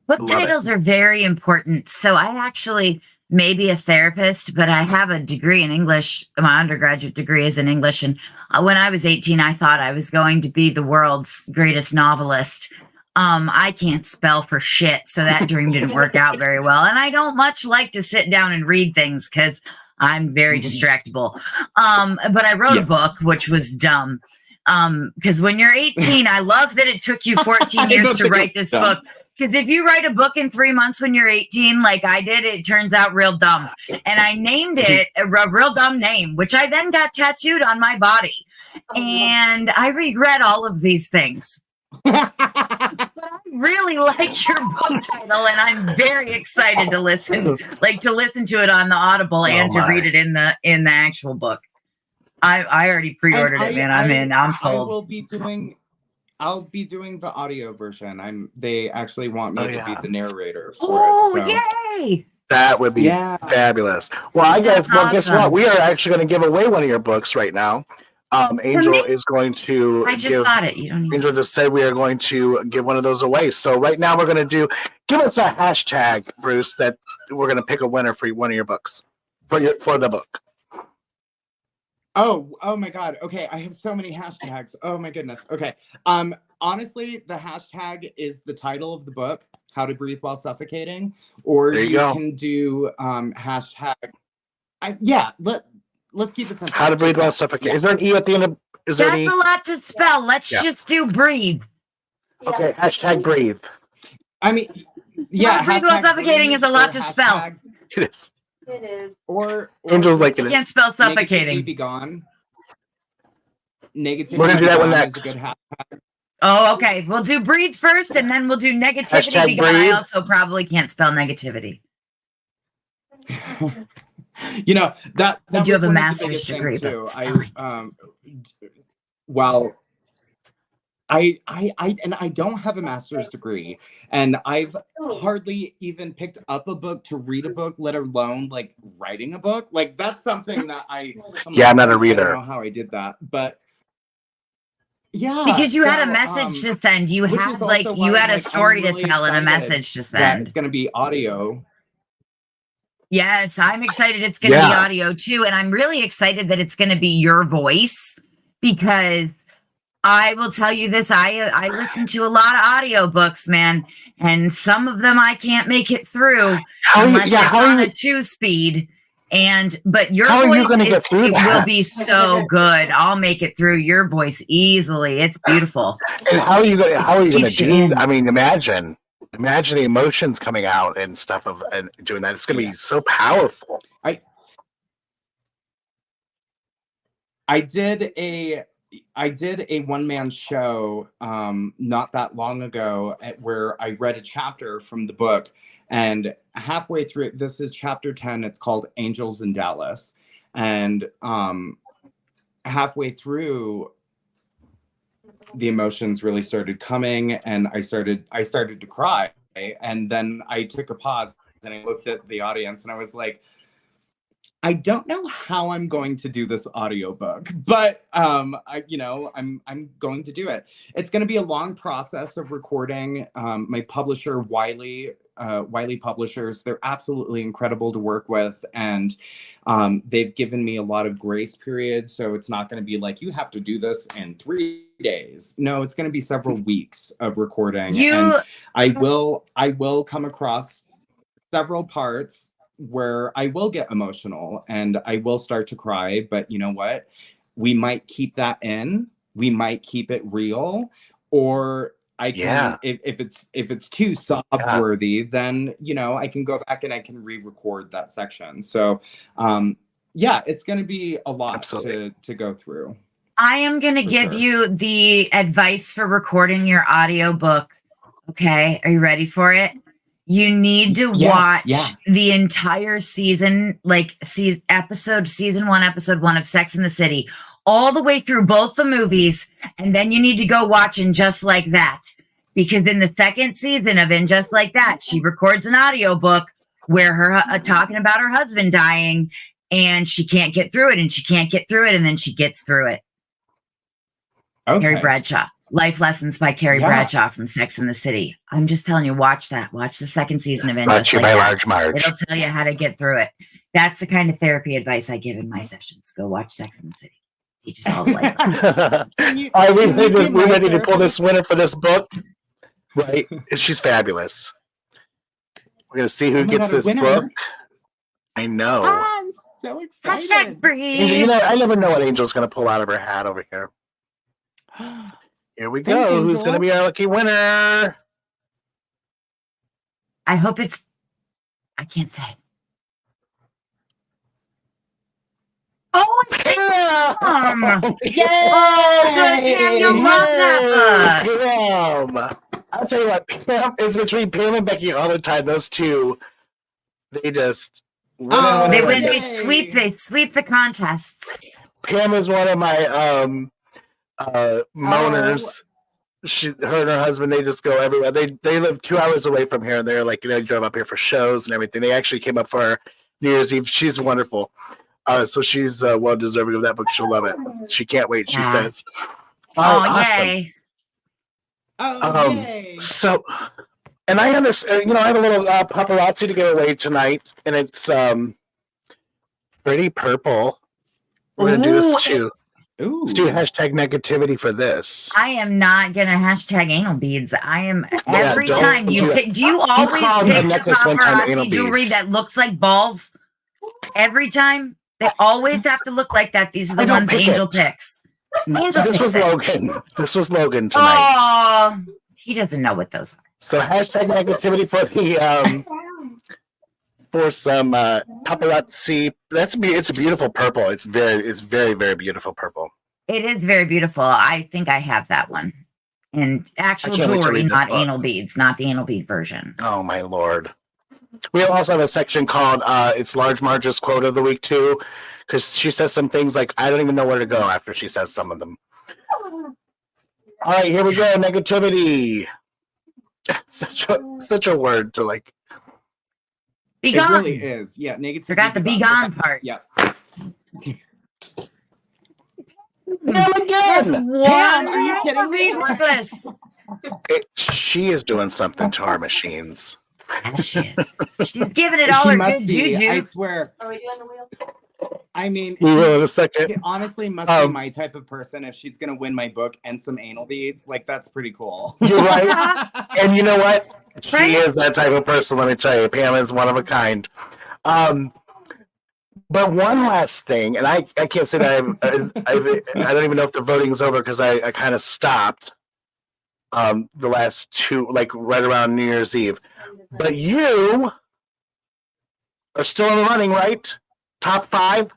Book titles are very important. So I actually may be a therapist, but I have a degree in English. My undergraduate degree is in English. And when I was 18, I thought I was going to be the world's greatest novelist. I can't spell for shit, so that dream didn't work out very well. And I don't much like to sit down and read things because I'm very distractible. But I wrote a book, which was dumb. Because when you're 18, I love that it took you 14 years to write this book. Because if you write a book in 3 months when you're 18, like I did, it turns out real dumb. And I named it a real dumb name, which I then got tattooed on my body. And I regret all of these things. But I really liked your book title, and I'm very excited to listen to it on the Audible and to read it in the actual book. I already pre-ordered it, man. I'm sold. I'll be doing the audio version. They actually want me to be the narrator for it. So. Yay! That would be fabulous. Well, guess what? We are actually going to give away one of your books right now. Angel is going to. I just bought it. You don't need. Angel just said we are going to give one of those away. So right now we're going to give us a hashtag, Bruce, that we're going to pick a winner for one of your books for the book. Oh my God. Okay. I have so many hashtags. Oh my goodness. Okay. Honestly, the hashtag is the title of the book, How to Breathe While Suffocating, or you can do hashtag. Let's keep it simple. How to Breathe While Suffocating. Is there an E at the end of? That's a lot to spell. Let's just do breathe. Okay. Hashtag breathe. I mean, How to Breathe While Suffocating is a lot to spell. It is. It is. Or Angel's like it is. Can't spell suffocating. Negativity be gone. Negativity. We're gonna do that one next. Is a good hashtag. Oh, okay. We'll do breathe first, and then we'll do negativity. Hashtag Because breathe. I also probably can't spell negativity. That I do have a master's degree, but I don't have a master's degree, and I've hardly even picked up a book to read a book, let alone like writing a book. Like that's something that I'm not a reader. I don't know how I did that, but Yeah, Because you had a so, message to send. You which had is like also you why, had a like, story I'm really to tell and a excited message to that send. it's going to be audio. Yes, I'm excited it's going to be audio too. And I'm really excited that it's going to be your voice, because I will tell you this. I listen to a lot of audiobooks, man, and some of them I can't make it through unless it's on a 2-speed. But your How are you voice gonna get through it will that? be so good. I'll make it through your voice easily. It's beautiful. And how are you going to Keeps you do? in. I mean, imagine the emotions coming out and stuff of and doing that. It's going to be so powerful. I did a one-man show not that long ago where I read a chapter from the book, and halfway through, this is chapter 10, it's called Angels in Dallas, and halfway through, the emotions really started coming, and I started to cry, and then I took a pause and I looked at the audience and I was like, I don't know how I'm going to do this audiobook, but I'm going to do it. It's going to be a long process of recording. My publisher, Wiley Publishers, they're absolutely incredible to work with, and they've given me a lot of grace periods. So it's not going to be like, you have to do this in 3 days. No, it's going to be several weeks of recording. And I will come across several parts where I will get emotional and I will start to cry, but you know what? We might keep that in. We might keep it real, or I can, if it's too sob worthy, then I can go back and I can re-record that section. So, it's going to be a lot to go through. I am going to give you the advice for recording your audiobook. Okay, are you ready for it? You need to watch the entire season, like season 1, episode 1 of Sex and the City, all the way through both the movies. And then you need to go watch In Just Like That, because in the second season of In Just Like That, she records an audiobook where her talking about her husband dying, and she can't get through it, and she can't get through it. And then she gets through it. Okay. Carrie Bradshaw. Life Lessons by Carrie Bradshaw from Sex and the City. I'm just telling you, watch that. Watch the second season of In Just Like That. Large Marge. It'll tell you how to get through it. That's the kind of therapy advice I give in my sessions. Go watch Sex and the City. Teach us all the life. Are we ready to pull this winner for this book? Right? She's fabulous. We're going to see who gets this book. I know. I'm so excited. Hashtag breathe. I never know what Angel's going to pull out of her hat over here. Here we go. Thanks, who's going to be our lucky winner? I hope it's... I can't say. Oh, Pam! Yay! Oh, good, Pam. You'll love that book. Pam. I'll tell you what, Pam is between Pam and Becky all the time. Those two, they just win. They sweep the contests. Pam is one of my moaners. Her and her husband, they just go everywhere. They live 2 hours away from here, and they drove up here for shows and everything. They actually came up for New Year's Eve. She's wonderful. So she's well deserving of that book. She'll love it. She can't wait. She says. Awesome. Yay! Yay! So, and I have this. I have a little paparazzi to give away tonight, and it's pretty purple. We're gonna do this too. Ooh. Let's do hashtag negativity for this. I am not gonna hashtag anal beads. I am every time you pick. Do you always pick the paparazzi jewelry that looks like balls? Every time they always have to look like that. These are the ones Angel picks. This was Logan. This was Logan tonight. Oh, he doesn't know what those are. So hashtag negativity for the for some paparazzi. It's a beautiful purple. It's very, very beautiful purple. It is very beautiful. I think I have that one. And actual jewelry, not anal beads, not the anal bead version. Oh my Lord. We also have a section called it's Large Marge's quote of the week too, because she says some things like I don't even know where to go after she says some of them. All right, here we go. Negativity. Such a word to like. Be gone. It really is. Yeah, negativity. Forgot the be gone part. Yeah. Pam again. Pam, are you kidding me? This. She is doing something to our machines. Yes, she is. She's giving it all She her must good be. juju. I swear. Are we doing the wheel? I mean, We will in a she second. honestly must be my type of person if she's gonna win my book and some anal beads. Like, that's pretty cool. You're right. And you know what? She Right? is that type of person, let me tell you. Pam is one of a kind. But one last thing, and I can't say that I don't even know if the voting's over because I kind of stopped the last two, like right around New Year's Eve. But you are still in the running, right? Top 5?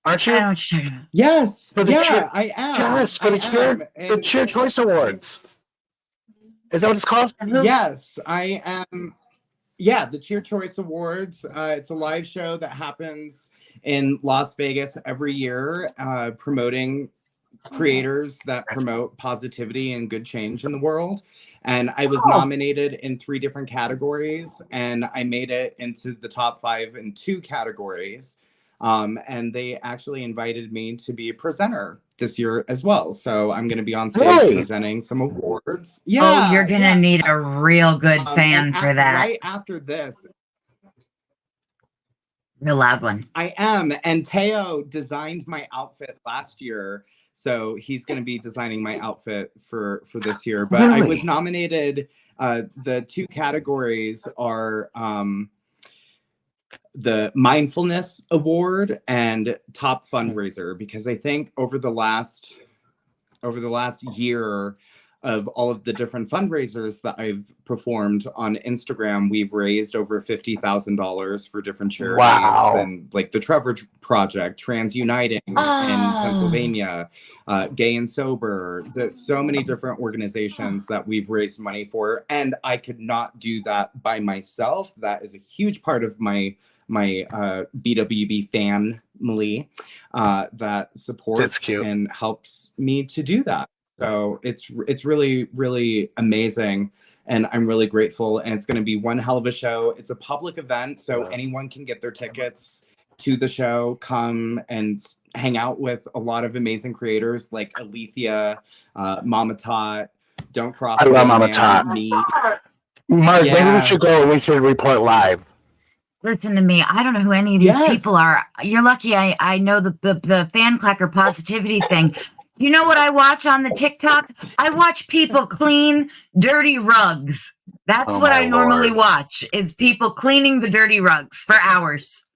Aren't you? I don't know what you're talking about. Yes. For the cheer- I am. Yes, for the Cheer Choice Awards. Is that what it's called? Yes, I am. Yeah, the Cheer Choice Awards. It's a live show that happens in Las Vegas every year, promoting creators that promote positivity and good change in the world. And I was nominated in 3 different categories, and I made it into the top 5 in 2 categories. And they actually invited me to be a presenter this year as well. So I'm going to be on stage presenting some awards. Yeah. Oh, you're going to need a real good fan for that. Right after this. Real loud one. I am. And Teo designed my outfit last year. So he's going to be designing my outfit for this year. But I was nominated. The 2 categories are the Mindfulness Award and Top Fundraiser, because I think over the last year of all of the different fundraisers that I've performed on Instagram, we've raised over $50,000 for different charities. Wow. And like the Trevor Project, Trans Uniting in Pennsylvania, Gay and Sober. There's so many different organizations that we've raised money for, and I could not do that by myself. That is a huge part of my BWB family that supports and helps me to do that. So it's really, really amazing. And I'm really grateful. And it's going to be one hell of a show. It's a public event, so anyone can get their tickets to the show, come and hang out with a lot of amazing creators like Alethea, Mama Tot, Don't Cross. I love Mama Tot. Me. Mark, maybe we should go and we should report live. Listen to me. I don't know who any of these people are. You're lucky I know the fan clacker positivity thing. You know what I watch on the TikTok? I watch people clean dirty rugs. That's what I normally watch. It's people cleaning the dirty rugs for hours.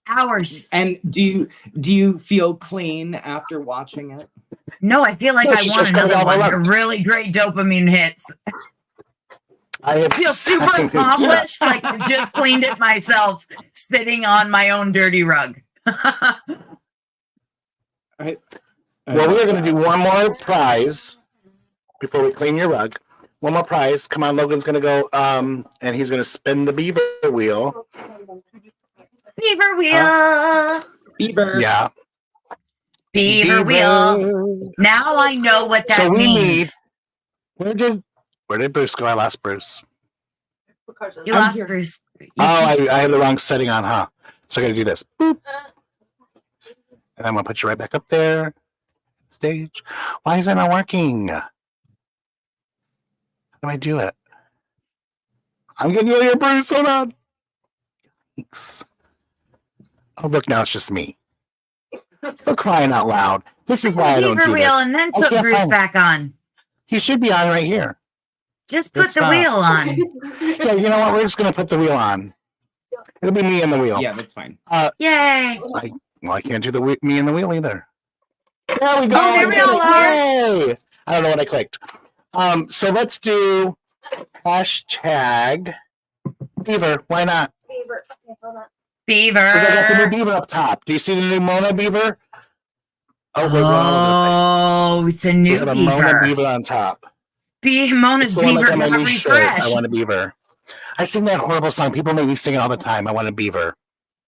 Hours. And do you feel clean after watching it? No, I feel like I want another one. A really great dopamine hits. I feel super accomplished, like I just cleaned it myself, sitting on my own dirty rug. Well, we are going to do one more prize before we clean your rug. One more prize. Come on, Logan's going to go, and he's going to spin the beaver wheel. Beaver wheel. Beaver. Yeah. Beaver wheel. Now I know what that means. Where did Bruce go? I lost Bruce. You lost Bruce. I had the wrong setting on, huh? So I got to do this. Boop. And I'm going to put you right back up there. Stage. Why is that not working? How do I do it? I'm getting you here, Bruce. Hold on. Thanks. Oh, look, now it's just me. For crying out loud. This is why I don't do Beaver wheel this. and then put Bruce back on. He should be on right here. Just put the wheel on. Yeah, you know what? We're just going to put the wheel on. It'll be me and the wheel. Yeah, that's fine. Yay. I can't do the me and the wheel either. There we go. Oh, there we all are. Yay. I don't know what I clicked. So let's do hashtag Beaver. Why not? Beaver. Okay, hold on. Beaver. Because I got the new beaver up top. Do you see the new Mona beaver? Oh, it's a new beaver. Mona beaver on top. Mona's beaver got refreshed. I want a beaver. I sing that horrible song. People make me sing it all the time. I want a beaver.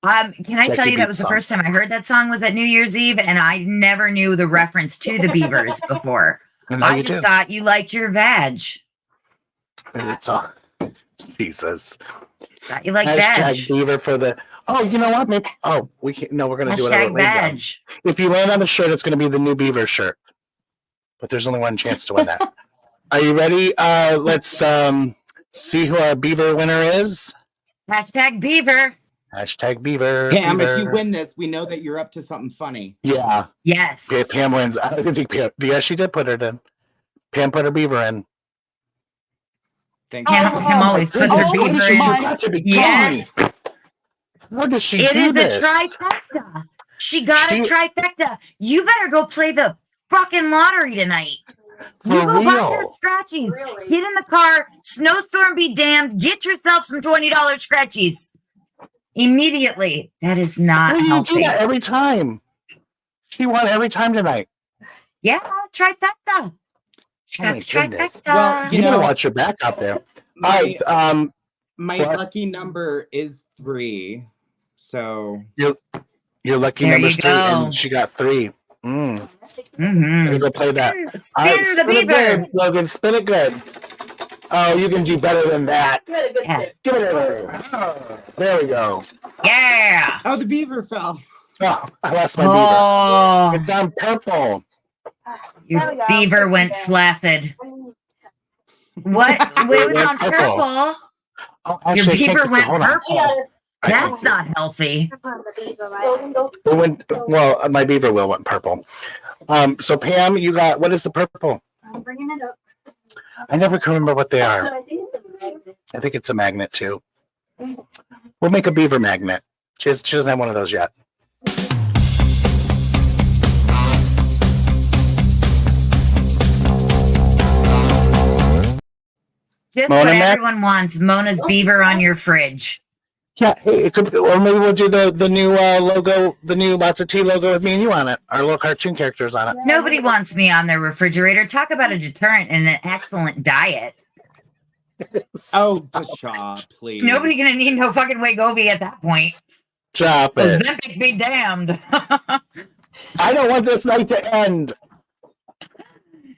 Can I tell you that was the first time I heard that song was at New Year's Eve, and I never knew the reference to the beavers before. I just thought you liked your vag. It's all Jesus. Thought you like hashtag vag. beaver for the. Oh, you know what? Maybe. Oh, we can't. No, we're gonna do whatever it Hashtag lands on. badge. If you land on the shirt, it's gonna be the new Beaver shirt. But there's only one chance to win that. Are you ready? Let's see who our Beaver winner is. Hashtag Beaver. Hashtag Beaver. Pam, Beaver. if you win this, we know that you're up to something funny. Yeah. Yes. Okay, Pam wins. I don't think Pam. Yeah, she did put it in. Pam put her Beaver in. Thank you. Pam always puts her Beaver she's in. got to be Yes. gone. How does she It do is this? a trifecta. She got a trifecta. You better go play the fucking lottery tonight. For You go buy real. your scratchies. Really? Get in the car. Snowstorm be damned. Get yourself some $20 scratchies immediately. That is not Why do you do healthy. that every time? She won every time tonight. Yeah, trifecta. She Oh got my the goodness. trifecta. Well, You know, better watch your back out there. All My, right. my what? lucky number is 3. So Your lucky There number's you 3, go. and she got 3. Mm. Mm-hmm. Gonna go play that. Spin All right, the spin it Beaver. good, Logan. Spin it good. Oh, you can do better than that. You had a good Yeah. tip. Give it over. Oh, there we go. Yeah. oh, the beaver fell. Oh, I lost my beaver. Oh, It's on purple. There your we go. beaver went Okay. flaccid. What? It was went on purple. purple. Oh, Your actually, I can't beaver get the- went hold on. purple. That's not healthy. It went, well, my beaver will went purple. So Pam, you got, what is the purple? I'm bringing it up. I never can remember what they But are. I think it's a magnet. I think it's a magnet too. We'll make a beaver magnet. She doesn't have one of those yet. Just Mona what Mac? everyone wants. Mona's beaver on your fridge. Yeah, hey, it could, or maybe we'll do the new logo, the new Lots of Tea logo with me and you on it. Our little cartoon characters on it. Nobody wants me on their refrigerator. Talk about a deterrent and an excellent diet. Oh, pshaw, please. Nobody gonna need no fucking Wegovy at that point. Stop Those it. Ozempic be damned. I don't want this night to end.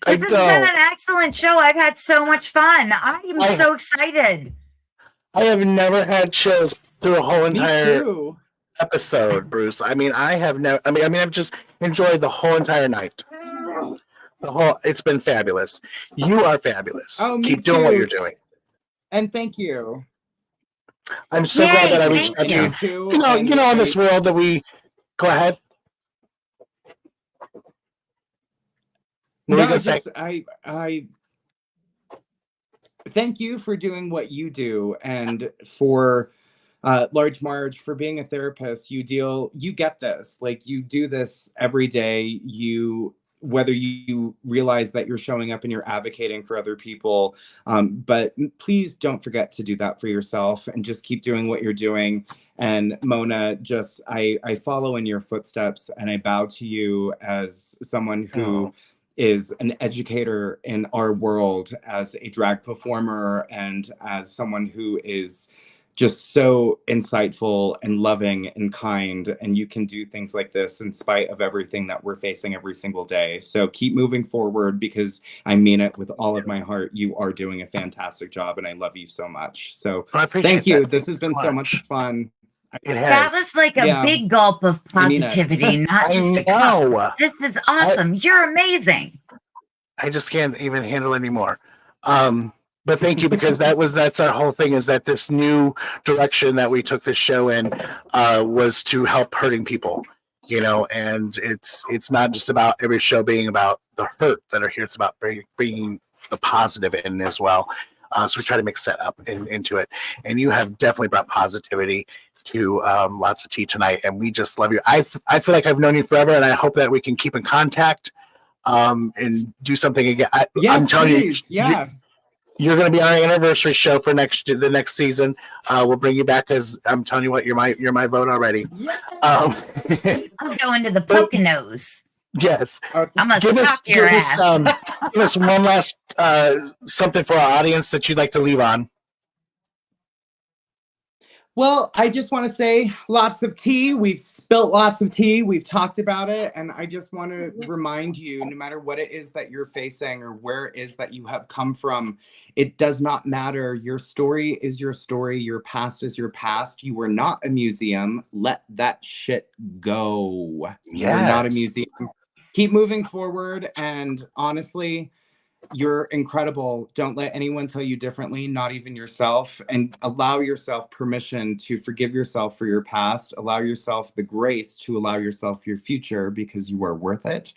This has been an excellent show. I've had so much fun. I am so excited. I have never had chills through a whole Me entire too. episode, Bruce. I mean, I have never. I mean, I've just enjoyed the whole entire night. It's been fabulous. You are fabulous. Oh, me Keep doing what too. you're doing. And thank you. I'm so Yay, glad that I thank reached out to you. you. Too, You know, and in this world that we go ahead. What were you No, gonna say? just I thank you for doing what you do, and for Large Marge for being a therapist. You get this, like you do this every day. Whether you realize that you're showing up and you're advocating for other people, but please don't forget to do that for yourself, and just keep doing what you're doing. And Mona, just I follow in your footsteps, and I bow to you as someone who is an educator in our world, as a drag performer, and as someone who is just so insightful and loving and kind. And you can do things like this in spite of everything that we're facing every single day. So keep moving forward, because I mean it with all of my heart. You are doing a fantastic job, and I love you so much. So I appreciate thank you. that. This has been So so much fun. It That has. was like a Yeah. big gulp of I mean it. positivity, not just a cup. know. This is awesome. You're amazing. I just can't even handle anymore. But thank you, because that's our whole thing, is that this new direction that we took this show in was to help hurting people, and it's not just about every show being about the hurt that are here. It's about bringing the positive in as well. So we try to mix that up into it. And you have definitely brought positivity to Lots of Tea tonight, and we just love you. I feel like I've known you forever, and I hope that we can keep in contact and do something again. I'm telling please. you, you're going to be on our anniversary show for the next season. We'll bring you back, because I'm telling you what, you're my vote already. I'm going to the Poconos. Yes. I'm gonna stalk your ass. Give us one last something for our audience that you'd like to leave on. Well, I just want to say lots of tea. We've spilt lots of tea. We've talked about it. And I just want to remind you, no matter what it is that you're facing or where it is that you have come from, it does not matter. Your story is your story. Your past is your past. You were not a museum. Let that shit go. You are not a museum. Keep moving forward. And honestly, you're incredible. Don't let anyone tell you differently, not even yourself. And allow yourself permission to forgive yourself for your past. Allow yourself the grace to allow yourself your future, because you are worth it.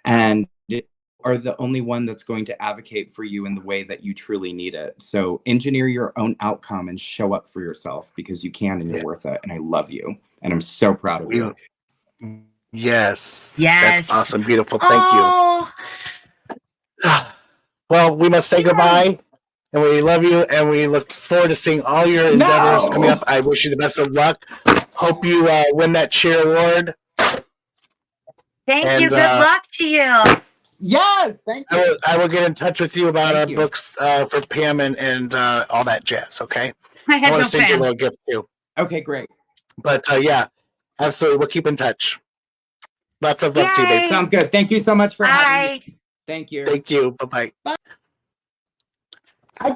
And you are the only one that's going to advocate for you in the way that you truly need it. So engineer your own outcome and show up for yourself, because you can and you're worth it. And I love you. And I'm so proud of you. Yes. Yes. That's awesome. Beautiful. Thank you. Well, we must say goodbye, and we love you, and we look forward to seeing all your endeavors coming up. I wish you the best of luck. Hope you win that cheer award. Thank you. Good luck to you. Yes, thank you. I will get in touch with you about our books for Pam and all that jazz, okay? I want to send you a little gift, too. Okay, great. But, yeah, absolutely. We'll keep in touch. Lots of love to you, babe. Sounds good. Thank you so much for having me. Thank you. Thank you. Bye-bye. Bye. I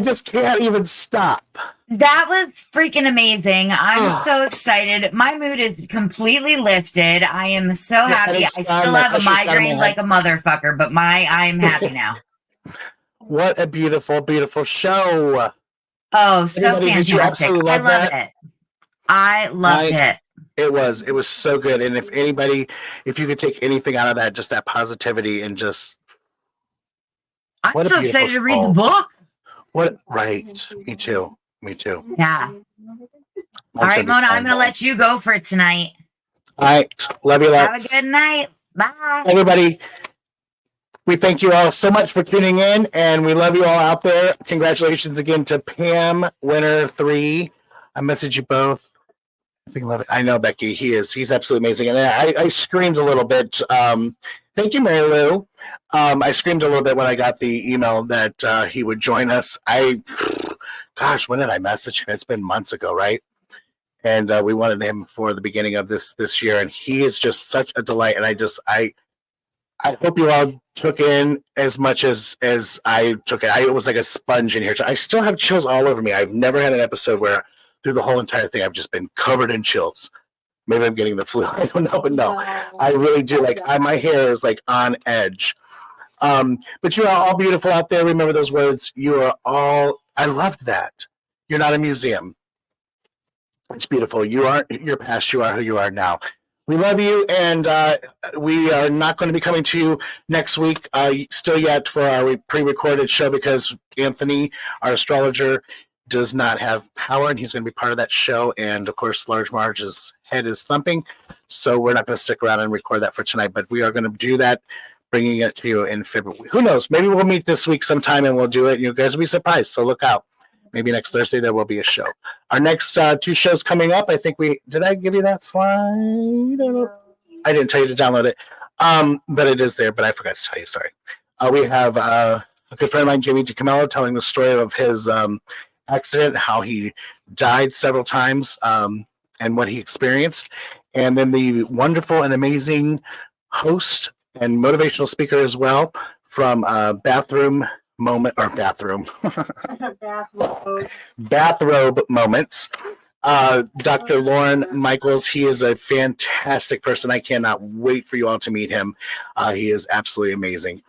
just can't even stop. That was freaking amazing. I'm so excited. My mood is completely lifted. I am so happy. I still have a migraine like a motherfucker, but I'm happy now. What a beautiful, beautiful show. Oh, so fantastic. I loved it. I loved it. It was so good. And if you could take anything out of that, just that positivity and just. I'm so excited to read the book. Right. Me too. Yeah. All right, Mona, I'm going to let you go for tonight. All right. Love you lots. Have a good night. Bye. Everybody, we thank you all so much for tuning in, and we love you all out there. Congratulations again to Pam, winner 3. I message you both. I know, Becky. He's absolutely amazing. And I screamed a little bit. Thank you, Mary Lou. I screamed a little bit when I got the email that he would join us. Gosh, when did I message him? It's been months ago, right? And we wanted him for the beginning of this year, and he is just such a delight. And I hope you all took in as much as I took it. It was like a sponge in here. I still have chills all over me. I've never had an episode where through the whole entire thing I've just been covered in chills. Maybe I'm getting the flu. I don't know, but no, I really do. My hair is like on edge. But you are all beautiful out there. Remember those words. You are all. I loved that. You're not a museum. It's beautiful. You aren't your past. You are who you are now. We love you, and we are not going to be coming to you next week still yet for our pre-recorded show, because Anthony, our astrologer, does not have power, and he's going to be part of that show. And of course, Large Marge's head is thumping, so we're not going to stick around and record that for tonight. But we are going to do that, bringing it to you in February. Who knows? Maybe we'll meet this week sometime and we'll do it. You guys will be surprised, so look out. Maybe next Thursday there will be a show. Our next 2 shows coming up. I think did I give you that slide? I didn't tell you to download it, but it is there. But I forgot to tell you. Sorry. We have a good friend of mine, Jamie DiCamello, telling the story of his accident, how he died several times, and what he experienced. And then the wonderful and amazing host and motivational speaker as well from Bathrobe Moments, Dr. Lauren Michaels. He is a fantastic person. I cannot wait for you all to meet him. He is absolutely amazing.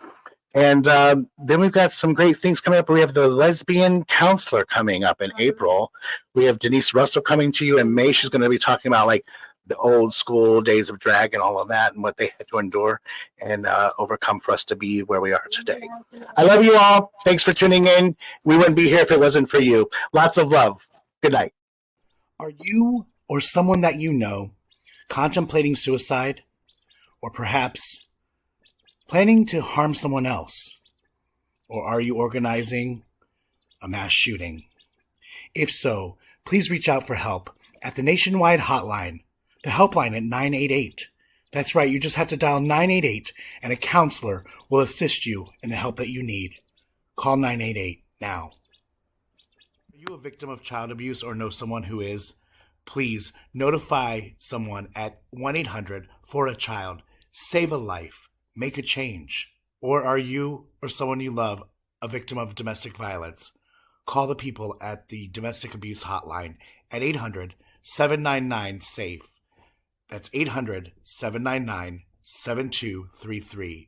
And then we've got some great things coming up. We have the lesbian counselor coming up in April. We have Denise Russell coming to you in May. She's going to be talking about the old school days of drag and all of that, and what they had to endure and overcome for us to be where we are today. I love you all. Thanks for tuning in. We wouldn't be here if it wasn't for you. Lots of love. Good night. Are you or someone that you know contemplating suicide, or perhaps planning to harm someone else? Or are you organizing a mass shooting? If so, please reach out for help at the nationwide hotline, the helpline at 988. That's right, you just have to dial 988 and a counselor will assist you in the help that you need. Call 988 now. you a victim of child abuse or know someone who is? Please notify someone at 1-800-for-a-child. Save a life. Make a change. Or are you or someone you love a victim of domestic violence? Call the people at the Domestic Abuse Hotline at 800-799-SAFE. That's 800-799-7233.